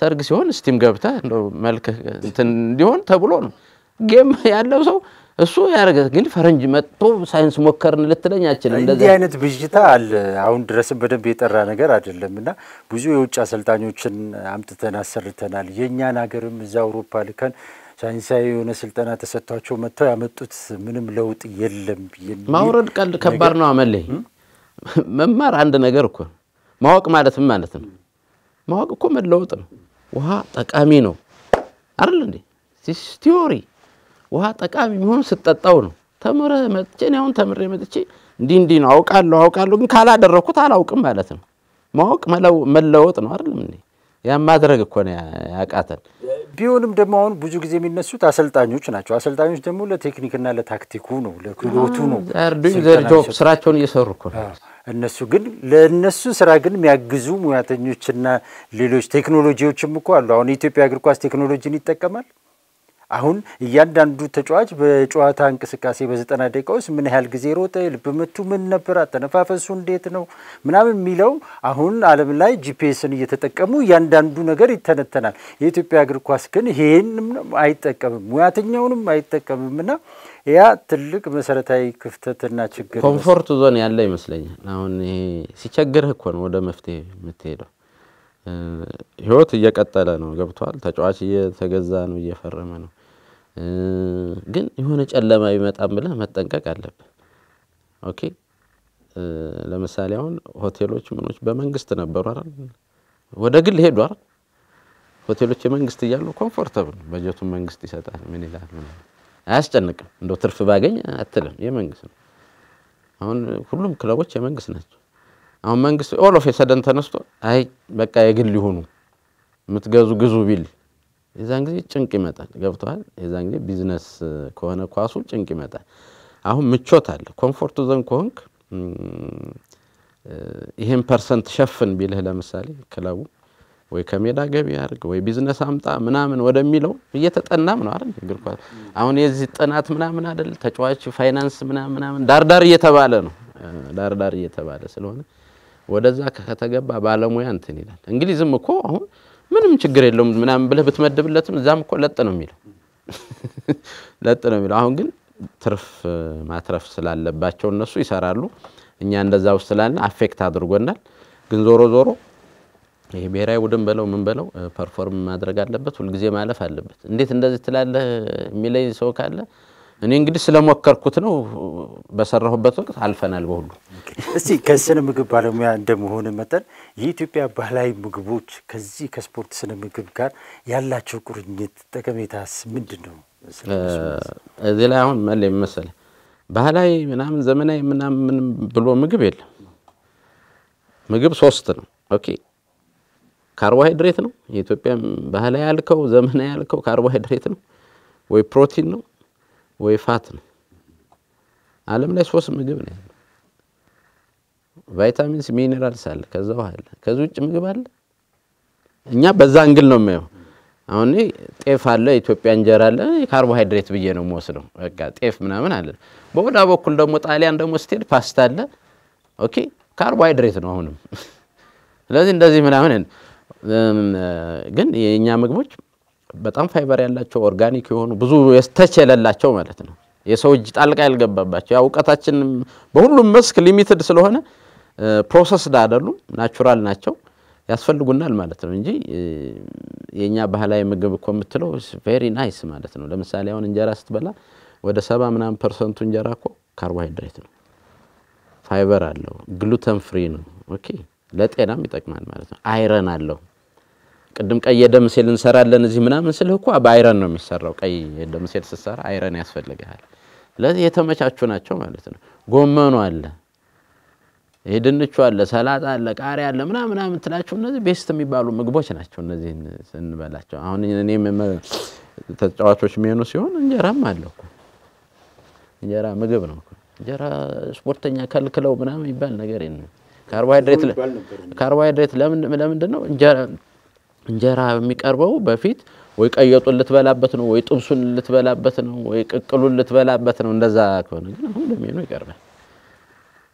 ሰርግ ሲሆን ስቲም ገብታ እንደው መልክ እንትን እንዲሆን ተብሎ ነው ጌም ያለው ሰው እሱ ያረገ ግን ፈረንጅ መጥቶ ሳይንስ ሞከርን ልትለኝ አችል እንደዚህ አይነት ብጅታ አለ አሁን ድረስ በደንብ የጠራ ነገር አይደለምና ብዙ የውጭ አሰልጣኞችን አምጥተን አሰርተናል የኛን ሀገርም እዛ አውሮፓ ልከን ሳይንሳዊ የሆነ ስልጠና ተሰጥቷቸው መጥተው ያመጡት ምንም ለውጥ የለም ማውረድ ቀልድ ከባድ ነው አመለኝ መማር አንድ ነገር እኮ ማወቅ ማለት ምን ማለት ነው ማወቅ እኮ መለወጥ ነው ውሃ ጠቃሚ ነው አይደል እንዴ ቲዮሪ ውሃ ጠቃሚ ሆኖ ሲጠጣው ነው ተመረ መጥቼ አሁን ተመረ መጥቼ እንዲ ነው አውቃለሁ ግን ካላደረኩት አላውቅም ማለት ነው ማወቅ መለወጥ ነው አይደል እንዴ ያ ማድረግ እኮ ነው ያቃተን ቢሆንም ደግሞ አሁን ብዙ ጊዜ የሚነሱት አሰልጣኞች ናቸው አሰልጣኞች ደግሞ ለቴክኒክና ለታክቲኩ ነው ለክህሎቱ ነው ስራቸውን እየሰሩ እኮ ነው እነሱ ግን ለነሱ ስራ ግን የሚያግዙ ሙያተኞችና ሌሎች ቴክኖሎጂዎችም እኮ አሉ አሁን ኢትዮጵያ እግር ኳስ ቴክኖሎጂን ይጠቀማል አሁን እያንዳንዱ ተጫዋች በጨዋታ እንቅስቃሴ በ90 ደቂቃ ውስጥ ምን ያህል ጊዜ ሮጠ ልብ ምቱ ምን ነበር አተነፋፈሱ እንዴት ነው ምናምን የሚለው አሁን ዓለም ላይ ጂፒኤስን እየተጠቀሙ እያንዳንዱ ነገር ይተነተናል የኢትዮጵያ እግር ኳስ ግን ይሄንም አይጠቀምም ሙያተኛውንም አይጠቀምምና ያ ትልቅ መሰረታዊ ክፍተትና ችግር ኮምፎርት ዞን ያለ ይመስለኛል አሁን ይሄ ሲቸግርህ እኮ ነው ወደ መፍትሄ የምትሄደው ህይወት እየቀጠለ ነው ገብቷል ተጫዋች እየተገዛ ነው እየፈረመ ነው ግን የሆነ ጨለማ ይመጣም ብለ መጠንቀቅ አለበት ኦኬ ለምሳሌ አሁን ሆቴሎች ምኖች በመንግስት ነበሩ አይደል ወደ ግል ሄዱ አይደል ሆቴሎች የመንግስት ይያሉ ኮምፎርታብል በጀቱን መንግስት ይሰጣል ምን ይላል አያስጨንቅም እንደው ትርፍ ባገኝ አትልም የመንግስት ነው አሁን ሁሉም ክለቦች የመንግስት ናቸው አሁን መንግስት ኦል ኦፍ ሰደን ተነስቶ አይ በቃ የግል ይሁኑ ምትገዙ ግዙ ቢል የዛን ጊዜ ጭንቅ ይመጣል ገብቷል የዛን ጊዜ ቢዝነስ ከሆነ ኳሱ ጭንቅ ይመጣል አሁን ምቾት አለ ኮምፎርት ዞን ኮንክ ይሄን ፐርሰንት ሸፍን ቢልህ ለምሳሌ ክለቡ ወይ ከሜዳ ገቢ ያርግ ወይ ቢዝነስ አምጣ ምናምን ወደሚለው እየተጠናም ነው አይደል እግር ኳስ አሁን የዚህ ጥናት ምናምን አይደል ተጫዋች ፋይናንስ ምናምን ዳርዳር እየተባለ ነው ዳርዳር እየተባለ ስለሆነ ወደዛ ከተገባ ባለሙያ እንትን ይላል እንግሊዝም እኮ አሁን ምንም ችግር የለውም ምናምን ብለህ ብትመድብለትም እዛም እኮ ለጥ ነው የሚለው አሁን ግን ትርፍ ማትረፍ ስላለባቸው እነሱ ይሰራሉ እኛ እንደዛው ስላልን አፌክት አድርጎናል ግን ዞሮ ይሄ ብሔራዊ ቡድን በለው ምን በለው ፐርፎርም ማድረግ አለበት ሁሉ ጊዜ ማለፍ አለበት እንዴት እንደዚህ ትላለህ የሚለይ ሰው ካለ እኔ እንግዲህ ስለሞከርኩት ነው በሰራሁበት ወቅት አልፈናል በሁሉ እስቲ ከስነ ምግብ ባለሙያ እንደመሆነ መጠን የኢትዮጵያ ባህላዊ ምግቦች ከዚህ ከስፖርት ስነ ምግብ ጋር ያላቸው ቁርኝት ጠቀሜታስ ምንድነው እዚህ ላይ አሁን ማለት መሰለህ ባህላዊ ምናምን ዘመናዊ ምናምን ብሎ ምግብ የለም ምግብ ሶስት ነው ኦኬ ካርቦሃይድሬት ነው የኢትዮጵያ ባህላዊ ያልከው ዘመናዊ ያልከው ካርቦሃይድሬት ነው ወይ ፕሮቲን ነው ወይ ፋት ነው ዓለም ላይ ሶስት ምግብ ነው ቫይታሚንስ ሚነራልስ አለ ከዛው አለ ከዚህ ውጭ ምግብ አለ እኛ በዛ አንግል ነው የማየው አሁን ጤፍ አለ ኢትዮጵያ እንጀራ አለ ካርቦሃይድሬት ብዬ ነው የምወስደው በቃ ጤፍ ምናምን አለ በወዳ በኩል ደግሞ ጣሊያን ደግሞ ስቴድ ፓስታ አለ ኦኬ ካርቦሃይድሬት ነው አሁንም ስለዚህ እንደዚህ ምናምን ግን የኛ ምግቦች በጣም ፋይበር ያላቸው ኦርጋኒክ የሆኑ ብዙ የተቸለላቸው ማለት ነው የሰው እጅ ጣልቃ ያልገባባቸው ያውቀታችን በሁሉም መስክ ሊሚትድ ስለሆነ ፕሮሰስድ አይደሉም ናቹራል ናቸው ያስፈልጉናል ማለት ነው እንጂ የኛ ባህላዊ ምግብ እኮ የምትለው ቬሪ ናይስ ማለት ነው ለምሳሌ አሁን እንጀራ ስትበላ ወደ 70% እንጀራ እኮ ካርቦሃይድሬት ነው ፋይበር አለው ግሉተን ፍሪ ነው ኦኬ ለጤናም ይጠቅማል ማለት ነው አይረን አለው ቅድም ቀይ ደም ሴል እንሰራለን እዚህ ምናምን ስለህ እኮ በአይረን ነው የሚሰራው ቀይ ደም ሴል ሲሰራ አይረን ያስፈልጋል ለዚህ የተመቻቹ ናቸው ማለት ነው ጎመኑ አለ ይድንቹ አለ ሰላጣ አለ ቃሪያ አለ ምናምን ትላችሁ እነዚህ ቤስት የሚባሉ ምግቦች ናቸው እነዚህን ስንበላቸው አሁን እኔም ተጫዋቾች የሚሆኑ ሲሆን እንጀራም አለው እንጀራ ምግብ ነው እንጀራ ስፖርተኛ ከልክለው ምናምን ይባል ነገር የለም ካርቦሃይድሬት ለምንድነው እንጀራ የሚቀርበው በፊት ወይ ቀየጡን ልትበላበት ነው ወይ ጥብሱን ልትበላበት ነው ወይ ቅቅሉን ልትበላበት ነው እንደዛ ከሆነ ግን አሁን ለምን ነው ይቀርባል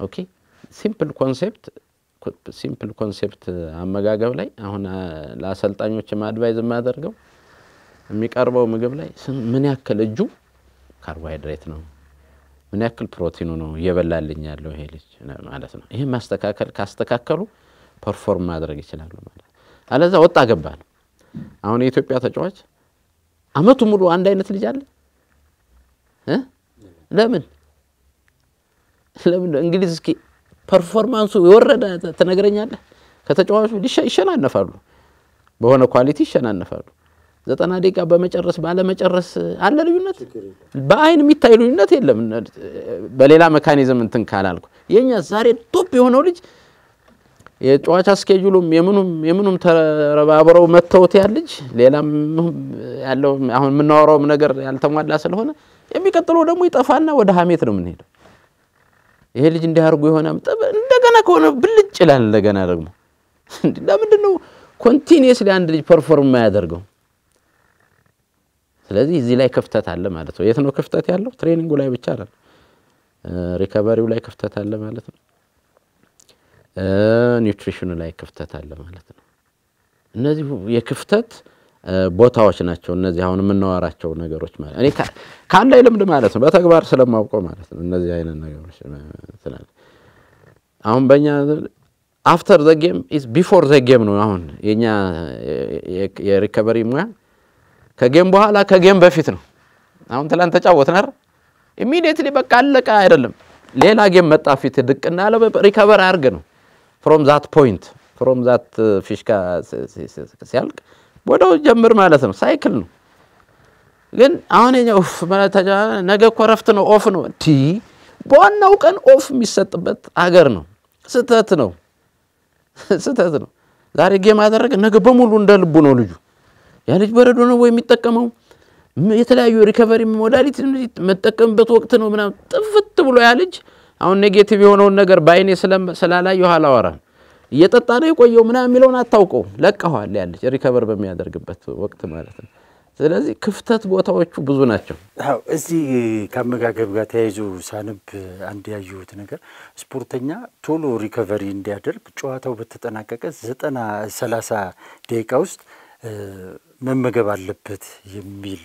ኦኬ ሲምፕል ኮንሴፕት አመጋገብ ላይ አሁን ለአሰልጣኞች አድቫይዝ ማደርገው የሚቀርበው ምግብ ላይ ምን ያክል እጁ ካርቦሃይድሬት ነው ምን ያክል ፕሮቲኑ ነው እየበላልኝ ያለው ይሄ ልጅ ማለት ነው ይሄ ማስተካከል ካስተካከሉ ፐርፎርም ማድረግ ይችላሉ ማለት አለዛ ወጣ ገባ ነው አሁን የኢትዮጵያ ተጫዋች አመቱ ሙሉ አንድ አይነት ልጅ አለ ለምን እንግሊዝ እስኪ ፐርፎርማንሱ ይወረደ ተነግረኛለህ ከተጫዋቹ ይሸናነፋሉ በሆነ ኳሊቲ ይሸናነፋሉ 90 ደቂቃ በመጨረስ ባለመጨረስ አለ ልዩነት በአይን የሚታይ ልዩነት የለም በሌላ ሜካኒዝም እንትን ካላልኩ የኛ ዛሬ ቶፕ የሆነው ልጅ የጨዋታ ስኬጁሉም የምኑም ተረባብረው መተውት ያልጅ ሌላም ያለው አሁን ምናወራው ነገር ያልተሟላ ስለሆነ የሚቀጥለው ደግሞ ይጠፋና ወደ ሀሜት ነው የምንሄደው ይሄ ልጅ እንዲያርጉ ይሆናል እንደገና ከሆነ ብልጭ ይላል እንደገና ደግሞ ለምንድነው ኮንቲኒየስሊ አንድ ልጅ ፐርፎርም ያደርገው ስለዚህ እዚህ ላይ ክፍተት አለ ማለት ነው የት ነው ክፍተት ያለው ትሬኒንጉ ላይ ብቻ አይደል ሪከቨሪው ላይ ክፍተት አለ ማለት ነው ኒውትሪሽኑ ላይ ክፍተት አለ ማለት ነው እነዚህ የክፍተት ቦታዎች ናቸው እነዚህ አሁን የምናወራቸው ነገሮች ማለት እኔ ካለ ልምድ ማለት ነው በተግባር ስለማውቀው ማለት ነው እነዚህ አይነት ነገሮች ተናል አሁን በእኛ after the game is before the game ነው አሁን የኛ የሪከቨሪ ሙያ ከጌም በኋላ ከጌም በፊት ነው አሁን ትላንት ተጫወተና immediately በቃ አለቀ አይደለም ሌላ ጌም መጣ ፊት ድቅና አለ ሪከቨር አርገ ነው from that point from that ፊሽካ ሲያልቅ ወደው ጀምር ማለት ነው ሳይክል ነው ግን አሁን የኛው ነገ ኮረፍት ነው ኦፍ ነው በዋናው ቀን ኦፍ የሚሰጥበት አገር ነው ስተት ነው ዛሬ ጌም አደረገ ነገ በሙሉ እንደልቡ ነው ልጁ ያ ልጅ በረዶ ነው ወይ የሚጠቀመው የተለያዩ ሪከቨሪ ሞዳሊቲ መጠቀምበት ወቅት ነው ምናም ጥፍት ብሎ ያ ልጅ አሁን ኔጌቲቭ የሆነው ነገር ባይኔ ስላላየው አላወራ እየጠጣ ነው የቆየው ምናም የሚለውን አታውቀው ለቀዋል ያ ልጅ ሪከቨር በሚያደርግበት ወቅት ማለት ነው ስለዚህ ክፍተት ቦታዎቹ ብዙ ናቸው አው እዚህ ከመጋገብ ጋር ተያይዞ ሳንብ አንድ ያዩት ነገር ስፖርተኛ ቶሎ ሪከቨሪ እንዲያደርግ ጨዋታው በተጠናቀቀ 30 ደቂቃ ውስጥ መመገብ አለበት የሚል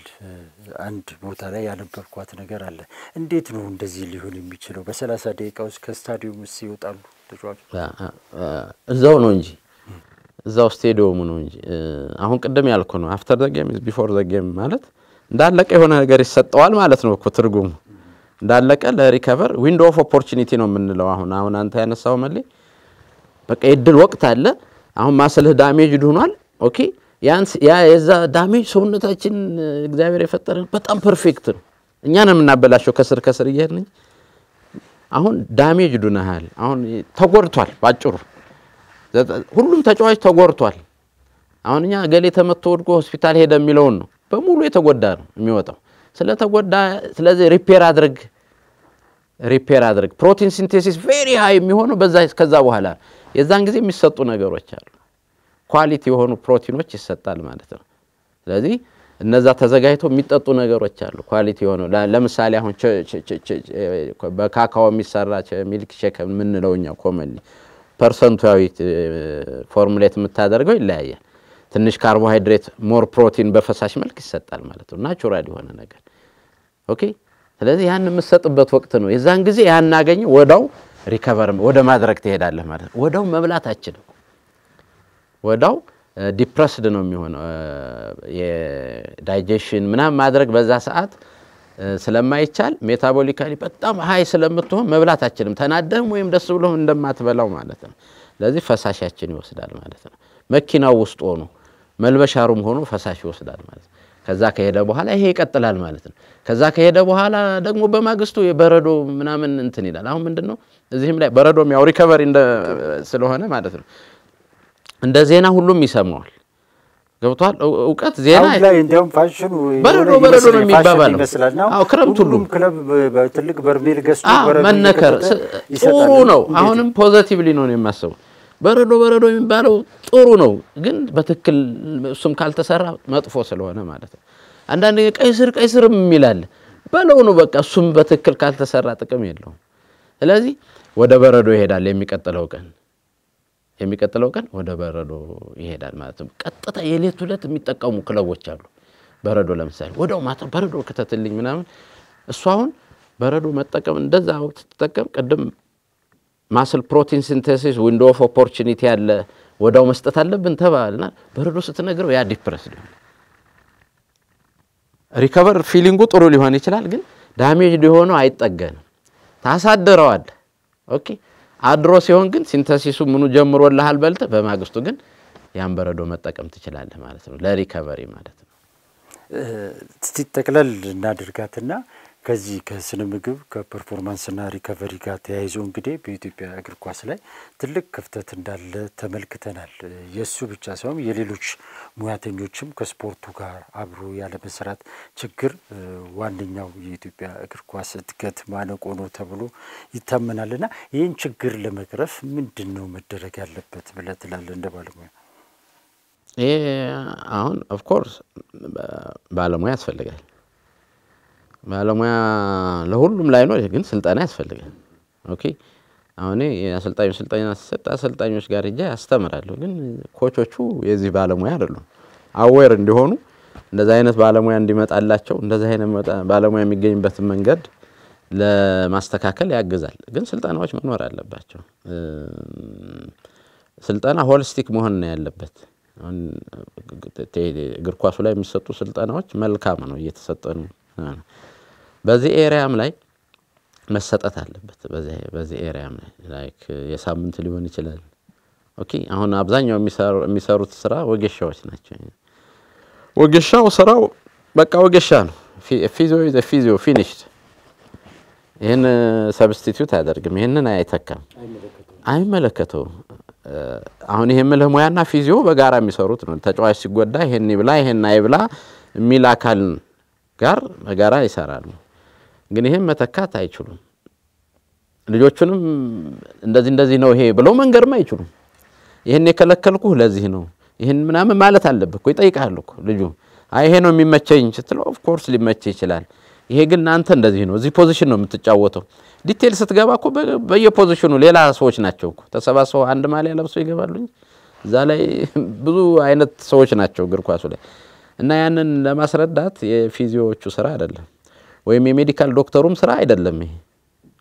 አንድ ቦታ ላይ ያነበብኳት ነገር አለ እንዴት ነው እንደዚህ ሊሆን የሚችለው በ30 ደቂቃ ውስጥ ከስታዲየም ሲወጣሉ ተጫዋቾች እዛው ነው እንጂ እዛው ስቴዲየሙ ነው እንጂ አሁን ቀደም ያልኩ ነው after the game is before the game ማለት እንዳለቀ የሆነ ነገር ይሰጣዋል ማለት ነው እኮ ትርጉሙ እንዳለቀ ለሪከቨር ዊንዶው ኦፍ ኦፖርቹኒቲ ነው የምንለው አሁን አንተ ያነሳው መልይ በቃ የድል ወቅት አለ አሁን ማስልህ ዳሜጅ ሆኗል ኦኬ ያ የዛ ዳሜጅ ሰውነታችን እግዚአብሔር የፈጠረን በጣም ፐርፌክት ነው እኛ ነን እናበላሽው ከስር ይሄን አሁን ዳሜጅ ዱናሃል አሁን ተጎድቷል ባጭሩ ሁሉም ተጫዋች ተጎድቷል አሁን እኛ ገሌ ተመቶ ወድቆ ሆስፒታል ሄደ የሚለውን ነው በሙሉ የተጎዳ ነው የሚወጣው ስለተጎዳ ስለዚህ ሪፔር አድርግ ፕሮቲን ሲንቴሲስ ቬሪ ሃይ የሚሆነው በዛ ከዛ በኋላ የዛን ጊዜ የሚሰጡ ነገሮች አሉ ኳሊቲ የሆኑ ፕሮቲኖች ይሰጣል ማለት ነው ስለዚህ እነዛ ተዘጋጅተው የሚጠጡ ነገሮች አሉ ኳሊቲ የሆኑ ለምሳሌ አሁን በካካኦ የሚሰራ ሚልክ ሼክ ምን ነውኛ ኮመንሊ ፐርሰንታዊ ፎርሙሌት የምታደርገው ይለያያል ትንሽ ካርቦሃይድሬት ሞር ፕሮቲን በፈሳሽ መልክ ይሰጣል ማለት ነው ናቹራል የሆነ ነገር ኦኬ ስለዚህ ያን የምሰጥበት ወቅት ነው የዛን ጊዜ ያን አገኘ ወዳው ሪከቨር ወደ ማድረግ ትሄዳለህ ማለት ነው ወዳው መብላታችን ወዳው ዲፕረስድ ነው የሚሆነው የዳይጀሽን ምናም ማድረግ በዛ ሰዓት ስለማይቻል ሜታቦሊካሊ በጣም ሃይ ስለምትሆን መብላታችንም ተናደም ወይም ደስ ብሎ እንደማትበላው ማለት ነው ስለዚህ ፈሳሻችን ይወስዳል ማለት ነው መኪናው ውስጥ ሆኖ መልበሻሩም ሆኖ ፈሳሽ ይወስዳል ማለት ነው ከዛ ከሄደ በኋላ ይሄ ይቀጥላል ማለት ነው ከዛ ከሄደ በኋላ ደግሞ በማግስቱ የበረዶ ምናምን እንትን ይላል አሁን ምንድነው እዚህም ላይ በረዶም ያው ሪከቨሪ ስለሆነ ማለት ነው እንደ ዜና ሁሉም ይሰማዋል ገብቷል እውቀት ዜና ላይ እንደውም ፋሽኑ በረዶ ነው የሚባባለው አው ክረምት ሁሉም ክለብ በትልቅ በርሜል ገዝቶ በረዶ መነከር ጥሩ ነው አሁንም ፖዚቲቭሊ ነው የማስበው በረዶ የሚባለው ጥሩ ነው ግን በትክክል እሱም ካልተሰራ መጥፎ ስለሆነ ማለት ነው አንዳንዴ ቀይስርም ይላል በለው ነው በቃ እሱም በትክክል ካልተሰራ ጥቅም የለውም ስለዚህ ወደ በረዶ ይሄዳል የሚቀጥለው ቀን ወደ በረዶ ይሄዳል ማለት ነው ቀጥታ የሌት ሁለት የሚጠቀሙ ክለቦች አሉ በረዶ ለምሳሌ ወዳው ማታ በረዶ ከተተልኝ ምናምን እሱ አሁን በረዶ መጠቀም እንደዛ ወቅት ተጠቀም ቀደም ማስል ፕሮቲን ሲንተሲስ ዊንዶው ኦፍ ኦፖርቹኒቲ ያለ ወዳው መስጠት አለብን ተባልና በረዶ ስትነግረው ያ ዲፕረስ ነው ሪከቨር ፊሊንጉ ጥሩ ሊሆን ይችላል ግን ዳሜጅ ሊሆነው አይጠገንም ታሳደረዋል ኦኬ አድሮ ሲሆን ግን ሲንተሲሱ ምኑ ጀምሮልሃል በልተ በማግስቱ ግን ያን በረዶ መጠቀም ትችላለህ ማለት ነው ለሪከቨሪ ማለት ነው ትተክለል እናድርጋትና ከዚህ ከስነ ምግብ ከፐርፎርማንስና ሪከቨሪ ጋር ተያይዞ እንግዲህ በኢትዮጵያ እግር ኳስ ላይ ትልቅ ክፍተት እንዳለ ተመልክተናል የሱ ብቻ ሳይሆን የሌሎች ሙያተኞችም ከስፖርቱ ጋር አብሮ ያለ መስራት ችግር ዋንኛው የኢትዮጵያ እግር ኳስ እድገት ማነቆ ነው ተብሎ ይታመናልና ይህን ችግር ለመቅረፍ ምንድነው መደረግ ያለበት ብለህ ትላለህ እንደ ባለሙያ አሁን ኦፍ ኮርስ ባለሙያ ያስፈልጋል ባለሙያ ለሁሉም ላይ ነው ግን ስልጣና ያስፈልጋል ኦኬ አሁን የአሰልጣኞች ስልጣና ሲሰጥ አሰልጣኞች ጋር እጃ ያስተምራሉ ግን ኮቾቹ የዚህ ባለሙያ አይደሉም አዌር እንዲሆኑ እንደዛ አይነት ባለሙያ እንዲመጣላቸው እንደዛ አይነት ባለሙያ የሚገኝበት መንገድ ለማስተካከል ያግዛል ግን ስልጣናዎች መኖር አለባቸው ስልጣና ሆሊስቲክ መሆን ነው ያለበት እግር ኳሱ ላይ የሚሰጡ ስልጣናዎች መልካም ነው እየተሰጠኑ በዚህ ኤሪያም ላይ መሰጠት አለበት በዚህ ኤሪያም ላይ ላይክ የሳምንት ሊሆን ይችላል ኦኬ አሁን አብዛኛው የሚሰሩት ስራ ወጌሻዎች ናቸው ወጌሻው ስራው በቃ ወጌሻ ነው ፊዚዮ ፊኒሽድ ይሄን ሰብስቲቲዩት አያደርግም ይሄንን አይመለከተው አሁን ይሄ ለሙያና ፊዚዮ በጋራ የሚሰሩት ነው ተጫዋች ሲጎዳ ይሄን ይብላ ይሄን አይብላ ሚል አካል ጋር በጋራ ይሰራሉ ግን ይሄን መተካት አይችሉም ልጆቹንም እንደዚህ ነው ይሄ ብለው መንገርም አይችሉም ይሄን የከለከልኩ ለዚህ ነው ይሄን ምናምን ማለት አለበት ይጠይቃሉ ልጁ አይ ይሄ ነው የሚመቸኝ ስትለው ኦፍ ኮርስ ሊመቸ ይችላል ይሄ ግን አንተ እንደዚህ ነው እዚህ ፖዚሽን ነው የምትጫወተው ዲቴል ስትገባ እኮ በየፖዚሽኑ ሌላ ሰዎች ናቸው እኮ ተሰባስበው አንድ ማሊያ ለብሰው ይገባሉ እዛ ላይ ብዙ አይነት ሰዎች ናቸው እግር ኳሱ ላይ እና ያንን ለማስረዳት የፊዚዮቹ ስራ አይደለም ወይም የሜዲካል ዶክተሩም ስራ አይደለም ይሄ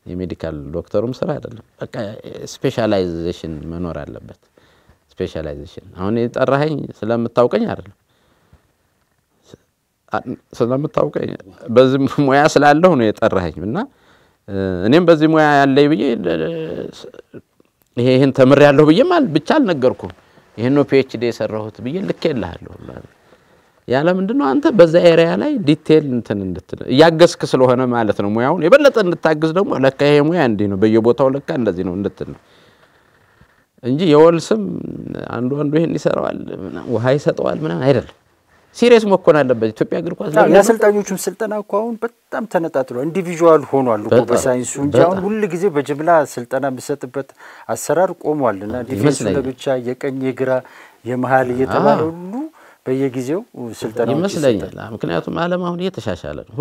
የሜዲካል ዶክተሩም ስራ አይደለም በቃ ስፔሻላይዜሽን መኖር አለበት ስፔሻላይዜሽን አሁን የጠራኸኝ ስለምታውቀኝ አይደለም ስለምታውቀኝ በዚህ ሙያ ስላለው ነው የጠራኸኝና እኔም በዚህ ሙያ ያለኝ ብዬ ይሄን ተምር ያለው ብዬ ማለት ብቻ አልነገርኩም ይሄን ነው ፒኤችዲ የሰራሁት ብዬ ልከልሃለሁ ያለ ምንድነው አንተ በዛ ኤሪያ ላይ ዲቴል እንድትል ያገስክ ስለሆነ ማለት ነው ሙያውን የበለጠ እንድታግዝ ደግሞ ለካ ይሄ ሙያ እንዴ ነው በየቦታው ለካ እንደዚህ ነው እንድትል ነው እንጂ የወልስም አንዱ ይሄን ይሰራዋል ውሃ ይሰጠዋል ምናምን አይደለም ሲሪየስ መኮን አለበት ኢትዮጵያ እግር ኳስ ላይ ያሰልጣኞቹም ስልጣና እኮ አሁን በጣም ተነጣጥሏል ኢንዲቪጁዋል ሆኗል እኮ በሳይንሱ እንጂ አሁን ሁሉ ጊዜ በጅምላ ስልጣና መስጠትበት አሰራር ቆሟልና ዲፌንስ ለብቻ የቀኝ የግራ የመሃል እየተባለ ሁሉ በየጊዜው ስልጣና ይመስለኛል ምክንያቱም ዓለም አሁን እየተሻሻለ ነው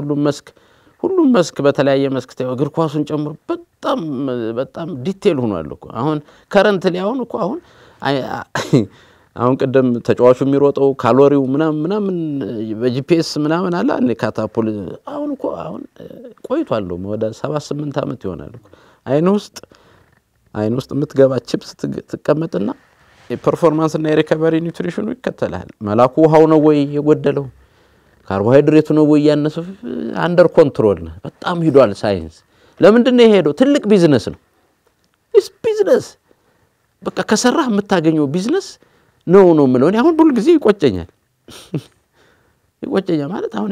ሁሉም መስክ በተለያየ መስክ እግር ኳሱን ጨምሮ በጣም ዲቴል ሆኗል እኮ አሁን ከረንትሊ አሁን አሁን ቀደም ተጫዋቹ የሚሮጠው ካሎሪው ምናምን በጂፒኤስ ምናምን አለ አንዴ ካታፖል አሁን ቆይቷል ነው ወደ 78 አመት ይሆናል እኮ አይን ውስጥ የምትገባ ቺፕስ ትቀመጥና የፐርፎርማንስ እና የሪከቨሪ ኒውትሪሽኑ ይከተላል መላኩ ውሃው ነው ወይ የጎደለው ካርቦሃይድሬቱ ነው ወይ ያነሰው አንደር ኮንትሮል ነው በጣም ሂዷል ሳይንስ ለምንድን ነው የሄደው ትልቅ ቢዝነስ ነው ቢዝነስ በቃ ከሰራህ የምታገኘው ቢዝነስ ነው ምለው አሁን ሁሉ ጊዜ ይቆጨኛል ማለት አሁን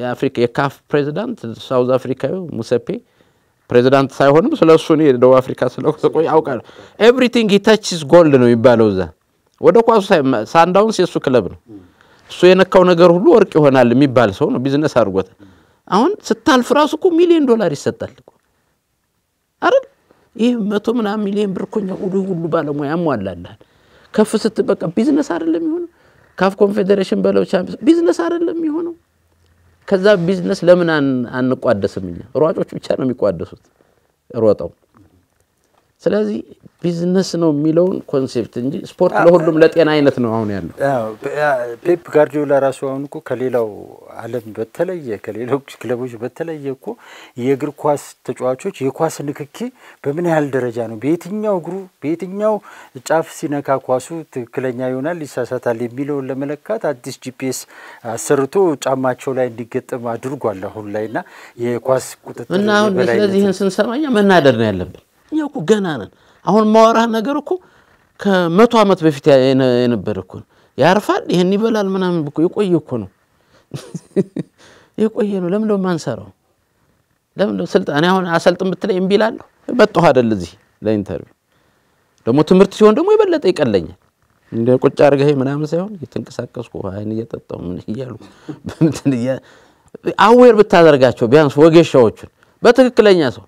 የአፍሪካ የካፍ ፕሬዚዳንት ሳውዝ አፍሪካው ሙሴፔ ፕሬዚዳንት ሳይሆንም ስለሱ ነው ደቡብ አፍሪካ ስለቆየ ያውቃል ኤቭሪቲንግ ሂ ታችስ ጎልድ ነው ይባለው ዛ ወደ ኳሱ ሳንዳውንስ የሱ ክለብ ነው እሱ የነካው ነገር ሁሉ ወርቅ ይሆናል የሚባል ሰው ነው ቢዝነስ አድርጎት አሁን ስታልፍ ራሱ እኮ $1 ሚሊዮን ይሰጣል እኮ አይደል ይሄ 100 ምናምን ሚሊዮን ብር ኮኛ ሁሉ ባለሙያ ያሟላልሃል ከፍ ስትበቃ ቢዝነስ አይደለም የሚሆነው ካፍ ኮንፌደሬሽን በለው ቻምፒየንስ ቢዝነስ አይደለም የሚሆነው ከዛ ቢዝነስ ለምን አንቋደስምኛ ሯጮች ብቻ ነው የሚቋደሱት ሮጣው ስለዚህ ቢዝነስ ነው የሚለውን ኮንሴፕት እንጂ ስፖርት ለሁሉም ለጤና አይነት ነው አሁን ያለው ፔፕ ጋርዲዮላ ራሱ አሁን እኮ ከሌላው ዓለም በተለየ ከሌሎች ክለቦች በተለየ እኮ የእግር ኳስ ተጫዋቾች የኳስ ንክኪ በምን ያህል ደረጃ ነው በየትኛው እግሩ በየትኛው ጫፍ ሲነካ ኳሱ ትክክለኛ ይሆናል ይሳሳታል የሚለውን ለመለካት አዲስ ጂፒኤስ አሰርቶ ጫማቸው ላይ እንዲገጠም አድርጓል አሁን ላይና የኳስ ቁጥጥር እና አሁን ስለዚህ ይሄን ስንሰማኛ መናደር ነው ያለብን ያው እኮ ገና ነን አሁን ማወራህ ነገር እኮ ከ100 አመት በፊት የነበረ እኮ ያርፋል ይሄን ይበላል ምናምን እኮ የቆየ እኮ ነው የቆየ ነው ለምን ነው ማንሰራው ለምን ነው ስልጣን አሁን አሰልጥም ብትለኝ እምቢላለሁ በጣው አይደል እዚህ ለኢንተርቪው ደግሞ ትምርት ሲሆን ደግሞ ይበለጠ ይቀለኛል እንደ ቁጭ አርገህ ምናምን ሳይሆን የተንቀሳቀስኩ አይን እየጠጣው ምን ይያሉ በእንትን አዌር ብታደርጋቸው ቢያንስ ወጌሻዎችን በትክክለኛ ሰው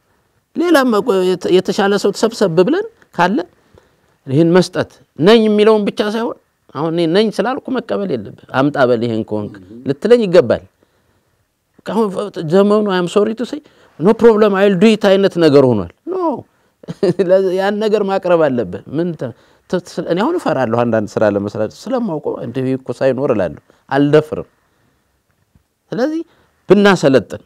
ሌላም የተሻለ ሰው ተሰብሰብ ብለን ካለ ይሄን መስጠት ነኝ የሚለውን ብቻ ሳይሆን አሁን ነኝ ስላልኩ መቀበል የለብህ አምጣ በል ይሄን ኮንክ ልትለኝ ይገባል አሁን ዘመኑ አይ አም ሶሪ ቱ ሴይ ኖ ፕሮብለም አይል ዱ ኢት አይነት ነገር ሆኗል ኖ ያን ነገር ማቅረብ አለበት ምን እኔ አሁን ፈራለሁ አንዳንድ ስራ ለመስራት ስለማውቀው እንደ እኮ ሳይኖር እላለሁ አልደፍርም ስለዚህ ብናሰለጥን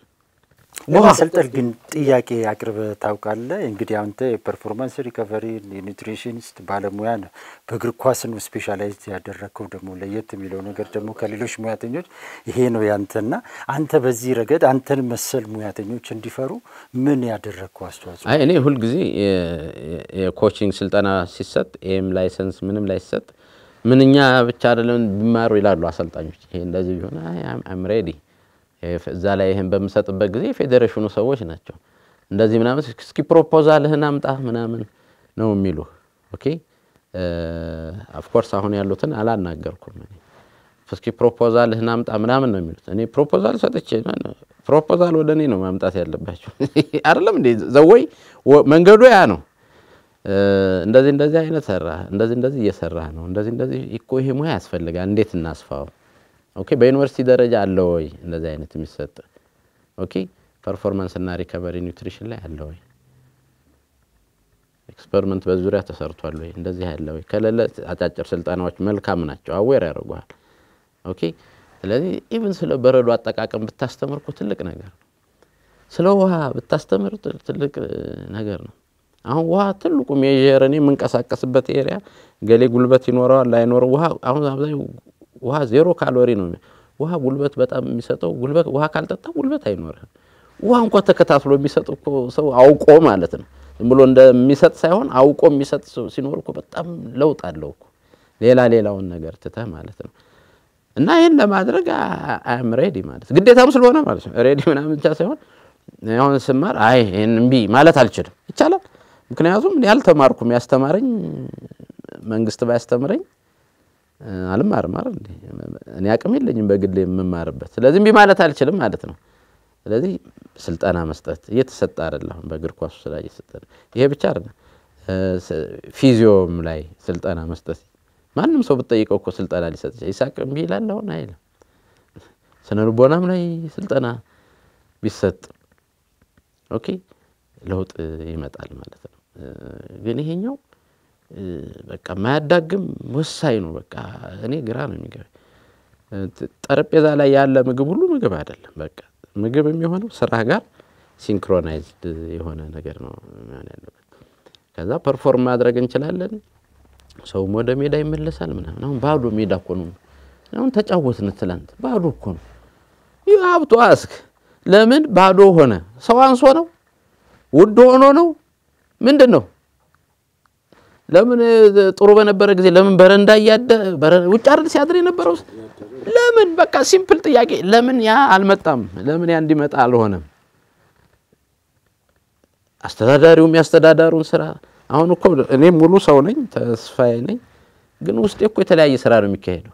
ለማሰልጠን ግን ጥያቄ አቅርበ ታውቃለህ እንግዲህ አንተ የፐርፎርማንስ ሪከቨሪ ኒውትሪሽኒስት ባለሙያ ነህ በእግር ኳስ ነው ስፔሻላይዝ ያደረከው ደግሞ ለየት የሚለው ነገር ደግሞ ከሌሎች ሙያተኞች ይሄ ነው ያንተና አንተ በዚህ ረገድ አንተን መሰል ሙያተኞች እንዲፈሩ ምን ያደረከው አስተዋጽኦ አይ እኔ ሁሉ ጊዜ የኮቺንግ ስልጠና ሲሰጥ ኤም ላይሰንስ ምንም ላይሰጥ ምንኛ ብቻ አይደለም ቢማሩ ይላሉ አሰልጣኞች ይሄ እንደዚህ ቢሆን አይ አም ሬዲ እዛ ላይ ይሄን በመሰጥበት ጊዜ ፌዴሬሽኑ ሰዎች ናቸው እንደዚህ ምናምን እስኪ ፕሮፖዛልህን አምጣ ምናምን ነው የሚሉ ኦኬ ኦፍ ኮርስ አሁን ያሉትን አላናገርኩም እኔ እስኪ ፕሮፖዛልህን አምጣ ምናምን ነው የሚሉት እኔ ፕሮፖዛል ሰጥቼ ፕሮፖዛል ወደኔ ነው ማምጣት ያለባችሁ አይደለም እንዴ ዘወይ መንገዱ ያ ነው እንደዚህ አይነት ሰራ እንደዚህ እየሰራ ነው እንደዚህ እኮ ይሄ ሙያ ያስፈልጋል እንዴት እናስፋው ኦኬ በዩኒቨርሲቲ ደረጃ አለ ወይ እንደዚህ አይነት የሚሰጥ ኦኬ ፐርፎርማንስ እና ሪከቨሪ ኒውትሪሽን ላይ አለ ወይ ኤክስፐሪመንት በዙሪያ ተሰርቷል ወይ እንደዚህ አለ ወይ ከለለ አጫጭር ስልጣናዎች መልካም ናቸው አዌር ያደርጋል ኦኬ ስለዚህ ኢቭን ስለ በረዶ አጠቃቀም ብታስተምርኩ ትልቅ ነገር ስለ ውሃ ብታስተምር ትልቅ ነገር ነው አሁን ውሃ ትልቁ ሜጀርኔ መንቀሳቀስበት ኤሪያ ገሌ ጉልበት ይኖረዋል ላይኖር ውሃ አሁን አብዛኛው ውሃ 0 ካሎሪ ነው ውሃ ጉልበት በጣም የሚሰጠው ጉልበት ውሃ ካልጠጣ ጉልበት አይኖርም ውሃ እንኳን ተከታትሎ የሚሰጠው እኮ ሰው አውቆ ማለት ነው ዝም ብሎ እንደሚሰጥ ሳይሆን አውቆ የሚሰጥ ሰው ሲኖር እኮ በጣም ለውጥ አለው እኮ ሌላውን ነገር ትተህ ማለት ነው እና ይሄን ለማድረግ አም ሬዲ ማለት ግዴታም ስለሆነ ማለት ነው ሬዲ ምናምን ብቻ ሳይሆን አሁን ስማር አይ እንቢ ማለት አልችልም ይቻላል ምክንያቱም ያልተማርኩም ያስተማረኝ መንግስት ባያስተምረኝ አልማርም አይደል እኔ አቅም የለኝም በግል የምማርበት ስለዚህ እንቢ ማለት አልችልም ማለት ነው ስለዚህ ስልጣና መስጠት እየተሰጠ አይደለም በእግር ኳስ ላይ እየተሰጠ ይሄ ብቻ አይደለም ፊዚዮም ላይ ስልጣና መስጠት ማንንም ሰው ብትጠይቀው እኮ ስልጣና ሊሰጥ ይሳቅ እንቢ ይላል አሁን አይደለም ስነልቦናም ላይ ስልጣና ቢሰጥ ኦኬ ለውጥ ይመጣል ማለት ነው ግን ይሄኛው በቃ ማያዳግም ወሳኝ ነው በቃ እኔ ግራ ነው የሚገባኝ ጠረጴዛ ላይ ያለ ምግብ ሁሉ ምግብ አይደለም በቃ ምግብ የሚሆነው ስራ ጋር ሲንክሮናይዝድ የሆነ ነገር ነው ማለት ያለበት ከዛ ፐርፎርም ማድረግ እንችላለን ሰው ወደ ሜዳ ይመለሳል ምናምን አሁን ባዶ ሜዳ እኮ ነው አሁን ተጫወትን ትላንት ባዶ እኮ ነው you have to ask ለምን ባዶ ሆነ ሰው አንሶ ነው ውድ ሆኖ ነው ምንድነው ለምን ጥሩ በነበረ ጊዜ ለምን በረንዳ ያደ ውጭ አይደል ሲያድር የነበረው ለምን በቃ ሲምፕል ጥያቄ ለምን ያ አልመጣም ለምን ያ እንዲመጣ አልሆነም አስተዳዳሪው የሚያስተዳዳሩን ስራ አሁን እኮ እኔ ሙሉ ሰው ነኝ ተስፋዬ ነኝ ግን ውስጥ እኮ የተለያየ ስራ ነው የሚካሄደው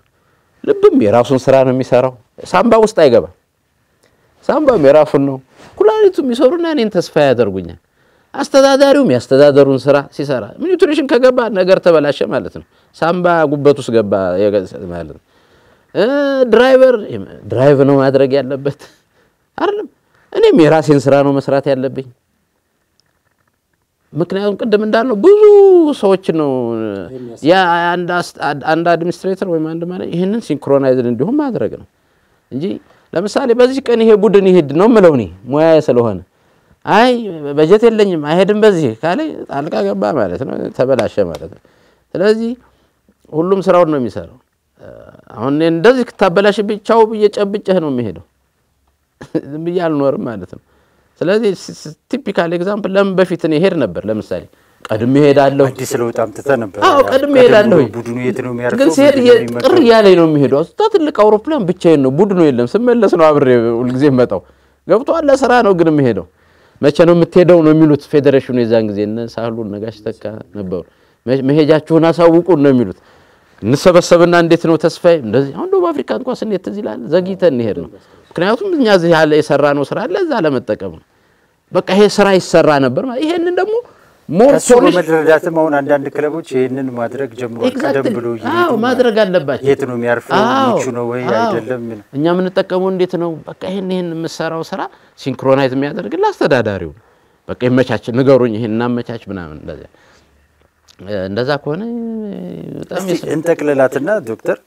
ልብም የራሱን ስራ ነው የሚሰራው ሳምባ ውስጥ አይገባ ሳምባም የራሱን ነው ኩላሊቱም ይሰሩና እኔን ተስፋ ያደርጉኛል አስተዳዳሪውም ያስተዳደሩን ስራ ሲሰራ ኒውትሪሽን ከገባ ነገር ተበላሸ ማለት ነው ሳምባ ጉበት ውስጥ ገባ ማለት ነው ድራይቨር ነው ማድረግ ያለበት አይደለም እኔም የራሴን ስራ ነው መስራት ያለብኝ ምክንያቱም ቀደም እንዳልነው ብዙ ሰዎች ነው ያ አንድ አድሚኒስትሬተር ወይ አንድ ማለት ይሄንን ሲንክሮናይዝድ እንዲሁም ማድረግ ነው እንጂ ለምሳሌ በዚህ ቀን ይሄ ቡድን ይሄድ ነው ምለውኒ ሙያዬ ስለሆነ አይ በጀት የለኝም አይሄድም በዚህ ካለ ጣልቃ ገባ ማለት ነው ተበላሸ ማለት ነው ስለዚህ ሁሉም ስራውን ነው የሚሰራው አሁን እንደዚህ ከተበላሽብኝ ቻው በየጨብጨህ ነው የሚሄደው ዝም ብያል ኖርም ማለት ነው ስለዚህ ቲፒካል ኤግዛምፕል ለምን በፊት ነው ይሄድ ነበር ለምሳሌ ቀድም ይሄዳለሁ አዲስ ለውጣም ተተ ነበር ቀድም ይሄዳለሁ ቡድኑ የት ነው የሚያርፈው ግን ሲሄድ ቅር ያለኝ ነው የሚሄደው አስተትልቅ አውሮፕላን ብቻዬን ነው ቡድኑ የለም ስመለስ ነው አብሬ ሁልጊዜ መጣው ገብቷል ለስራ ነው ግን የሚሄደው መቼ ነው የምትሄደው ነው የሚሉት ፌደሬሽኑ የዛን ጊዜ እና ሳህሉን ነጋሽ ተካ ነበሩ መሄጃችሁን አሳውቁን ነው የሚሉት እንሰበሰብና እንዴት ነው ተስፋዬ እንደዚህ አሁን ደቡብ አፍሪካ እንኳን ስንት ይላል ዘግይተን እንሄድ ነው ምክንያቱም እኛ እዚህ ያለ የሰራነው ስራ አለ እዛ ለመጠቀም ነው በቃ ይሄ ስራ ይሰራ ነበር ይሄንን ደግሞ ሞር ሶሉሽን መድረዳትም አሁን አንዳንድ ክለቦች ይሄንን ማድረግ ጀምሯል ቀደም ብሎ ማድረግ አለባቸው የት ነው የሚያርፈው ምቹ ነው ወይ አይደለም እኛ ምን ተጠቀመው እንዴት ነው በቃ ይሄን መስራው ስራ ሲንክሮናይዝ የሚያደርግ ለአስተዳዳሪው በቃ ይመቻች ንገሩኝ ይሄን እናመቻች ምናምን እንደዛ ከሆነ በጣም እንጠቅለላትና ዶክተር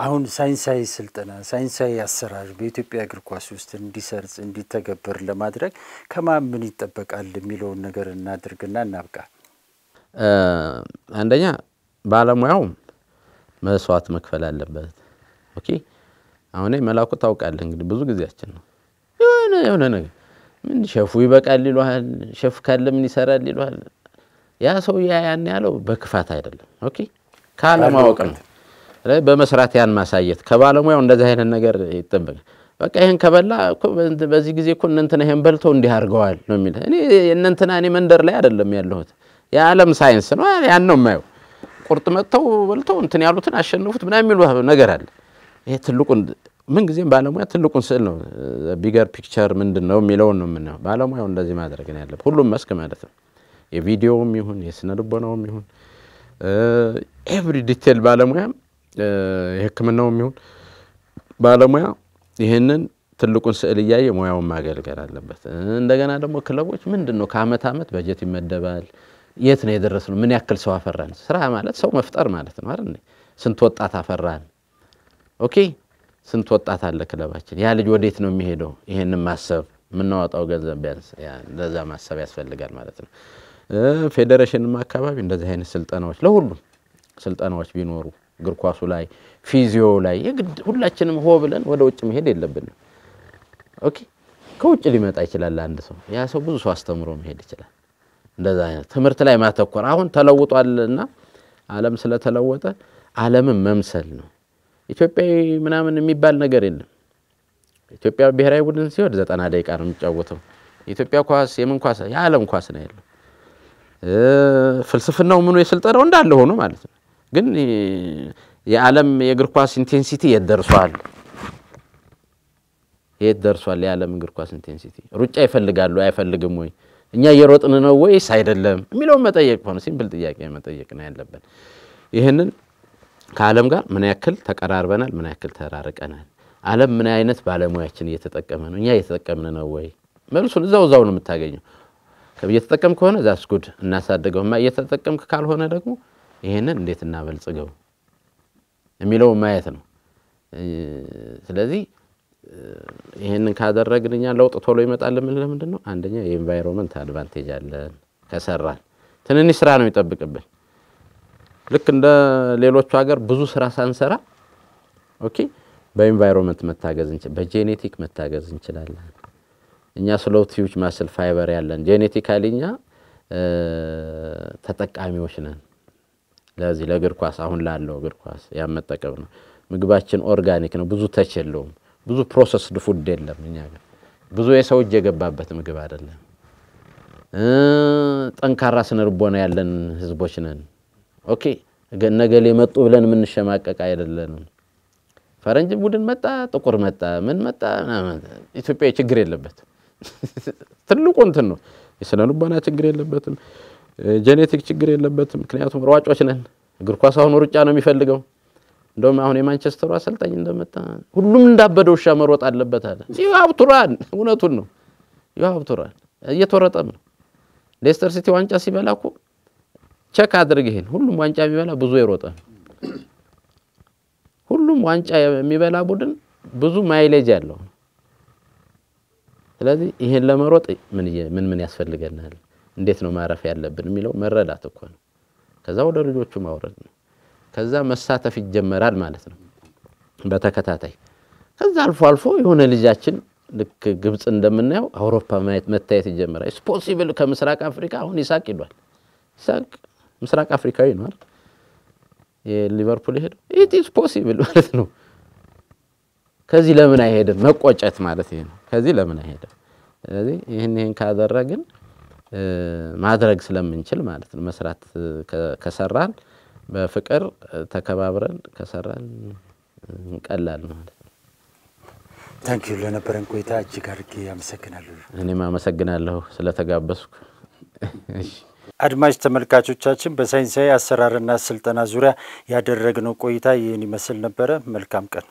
አሁን ሳይንሳዊ ስልጠና ሳይንሳዊ አሰራር በኢትዮጵያ እግር ኳስ ውስጥ እንዲሰርጽ እንዲተገበር ለማድረግ ከማን ምን ይጠበቃል የሚለው ነገር እናድርግና እናብቃ አንደኛ ባለሙያው መስዋዕት መክፈል አለበት ኦኬ አሁን መላኩ ታውቃለህ እንግዲህ ብዙ ጊዜያችን ነው የሆነ ነገር ምን ሸፉ ይበቃል ይሏል ሸፍ ካለ ምን ይሰራል ይሏል ያ ሰው ያን ያለው በክፋት አይደለም ኦኬ ካለማወቅ ነው በመስራት ያን ማሳየት ከባለሙያው እንደዚህ አይነት ነገር ይጠበቅ በቃ ይሄን ከበላ በዚህ ጊዜ እኮ እንንተና ይሄን በልተው እንዲህ አርገዋል ነው የሚል እኔ እንንተና እኔ መንደር ላይ አይደለም ያለሁት የዓለም ሳይንስ ነው ያን ነው የማየው ቁርጥ መጥተው በልተው እንትን ያሉትን አሸንፉት ምናምን የሚሉ ነገር አለ ይሄ ትልቁን ምን ጊዜም ባለሙያ ትልቁን ስዕል ነው ቢገር ፒክቸር ምንድነው የሚለው ነው ምንነው ባለሙያው እንደዚህ ማድረግ ነው ያለበት ሁሉም መስክ ማለት ነው የቪዲዮውም ይሁን የስነልቦናውም ይሁን ኤቭሪ ዲቴል ባለሙያ የህክምናውም ይሁን ባለሙያ ይሄንን ትልቁን ስዕል ያየ ሙያውን ማገልገል አለበት እንደገና ደግሞ ክለቦች ምንድነው ከአመት አመት በጀት ይመደባል የት ነው የደረስነው ምን ያክል ሰው አፈራን ስራ ማለት ሰው መፍጠር ማለት ነው አይደል ስንት ወጣት አፈራን ኦኬ ስንት ወጣት አለ ክለባችን ያ ልጅ ወዴት ነው የሚሄደው ይሄንን ማሰብ ምንዋጣው ገንዘብ ቢያንስ ያ እንደዛ ማሰብ ያስፈልጋል ማለት ነው ፌደሬሽንም አካባቢ እንደዚህ አይነት ስልጠናዎች ለሁሉም ስልጠናዎች ቢኖሩ እግር ኳሱ ላይ ፊዚዮ ላይ ሁላችንም ሆ ብለን ወደ ውጭ መሄድ የለብንም ኦኬ ከውጭ ሊመጣ ይችላል አንድ ሰው ያ ሰው ብዙ ሰው አስተምሮ መሄድ ይችላል እንደዛ አይነት ትምህርት ላይ ማተኮር አሁን ተለውጧልና ዓለም ስለተለወጠ ዓለምን መምሰል ነው ኢትዮጵያዊ ምናምን የሚባል ነገር የለም ኢትዮጵያ ብሔራዊ ቡድን ሲወድ 90 ደቂቃ ነው የሚጫወተው ኢትዮጵያ ኳስ የምን ኳስ የዓለም ኳስ ነው ያለው ፍልስፍናው ምኑ የስልጠናው እንዳለ ሆኖ ማለት ነው ግን የዓለም የእግር ኳስ ኢንቴንሲቲ የደርሷል የዓለም እግር ኳስ ኢንቴንሲቲ ሩጫ ይፈልጋሉ አይፈልግም ወይ እኛ እየሮጥን ነው ወይስ አይደለም የሚለው መጠየቅ ሆነ ሲምፕል ጥያቄ መጠየቅ ነው ያለበት ይሄንን ከዓለም ጋር ምን ያክል ተቀራርበናል ምን ያክል ተራርቀናል ዓለም ምን አይነት ባለሙያችን እየተጠቀመ ነው እኛ እየተጠቀምን ነው ወይ መልሱን እዛው ነው የምታገኘው ከየተጠቀም ከሆነ ዛስ ጉድ እናሳደገው እየተጠቀምክ ካልሆነ ደግሞ ይሄንን እንዴት እናበልጽገው የሚለው ማየት ነው ስለዚህ ይሄንን ካደረግንኛ ለውጥ ቶሎ ይመጣል ለምንድነው አንደኛ የኤንቫይሮንመንት አድቫንቴጅ አለን ከሰራን ትንንሽ ስራ ነው ይጠብቅብን ልክ እንደ ሌሎች ሀገር ብዙ ስራ ሳንሰራ ኦኬ በኤንቫይሮንመንት መታገዝ በጄኔቲክ መታገዝ እንችላለን እኛ ስሎው ቲዩች ማስል ፋይበር ያለን ጄኔቲካሊኛ ተጠቃሚዎች ነን ለዚህ ለእግር ኳስ አሁን ላለው እግር ኳስ ያመጣቀው ነው ምግባችን ኦርጋኒክ ነው ብዙ ተች የለውም ብዙ ፕሮሰስድ ፉድ የለም እኛ ጋር ብዙ የሰው እጅ የገባበት ምግብ አይደለም ጠንካራ ስነርቦና ያለን ህዝቦች ነን ኦኬ ነገሌ መጡ ብለን ምን ሸማቀቅ አይደለንም ፈረንጅ ቡድን መጣ ጥቁር መጣ ምን መጣ ኢትዮጵያ ችግር የለበትም ትልቁ እንትን ነው የሰነልባና ችግር የለበትም ጄኔቲክ ችግር የለበትም ምክንያቱም ሯጮች ነን እግር ኳስ አሁን ሩጫ ነው የሚፈልገው እንደውም አሁን የማንቸስተሩ አሰልጣኝ እንደመጣ ሁሉም እንዳበደው ሻ መሮጥ አለበት አለ ይዋብቱራን እውነቱን ነው ይዋብቱራን እየተወረጠም ነው ሌስተር ሲቲ ዋንጫ ሲበላኩ ቼክ አድርግ ይሄን ሁሉም ዋንጫ የሚበላ ብዙ ይሮጣል ሁሉም ዋንጫ የሚበላ ቡድን ብዙ ማይሌጅ ያለው ስለዚህ ይሄን ለመሮጥ ምን ያስፈልገናል እንዴት ነው ማረፍ ያለብን የሚለው መረዳት እኮ ነው ከዛ ወደ ልጆቹ ማውረድ ነው ከዛ መሳተፍ ይጀመራል ማለት ነው በተከታታይ ከዛ አልፎ የሆነ ልጃችን ልክ ግብጽ እንደምናየው አውሮፓ መታየት ይጀምራል ኢስ ፖሲብል ከምስራቅ አፍሪካ አሁን ይሳቅ ይሏል ይሳቅ ምስራቅ አፍሪካዊ ነው አይደል የሊቨርፑል ሄዶ ኢት ኢስ ፖሲብል ማለት ነው ከዚህ ለምን አይሄድም መቆጨት ማለት ይሄ ነው ከዚህ ለምን አይሄድም ስለዚህ ይሄን ካደረግን ማድረግ ስለምንችል ማለት ነው መስራት ከሰራን በፍቅር ተከባብረን ከሰራን ቀላል ነው ማለት ነው ታንክ ዩ ለነበረን ቆይታ እጅግ አድርጌ አመሰግናለሁ እኔም አመሰግናለሁ ስለተጋበዝኩ እሺ አድማጭ ተመልካቾቻችን በሳይንሳዊ አሰራርና ስልጠና ዙሪያ ያደረግነው ቆይታ ይህን ይመስል ነበር መልካም ቀን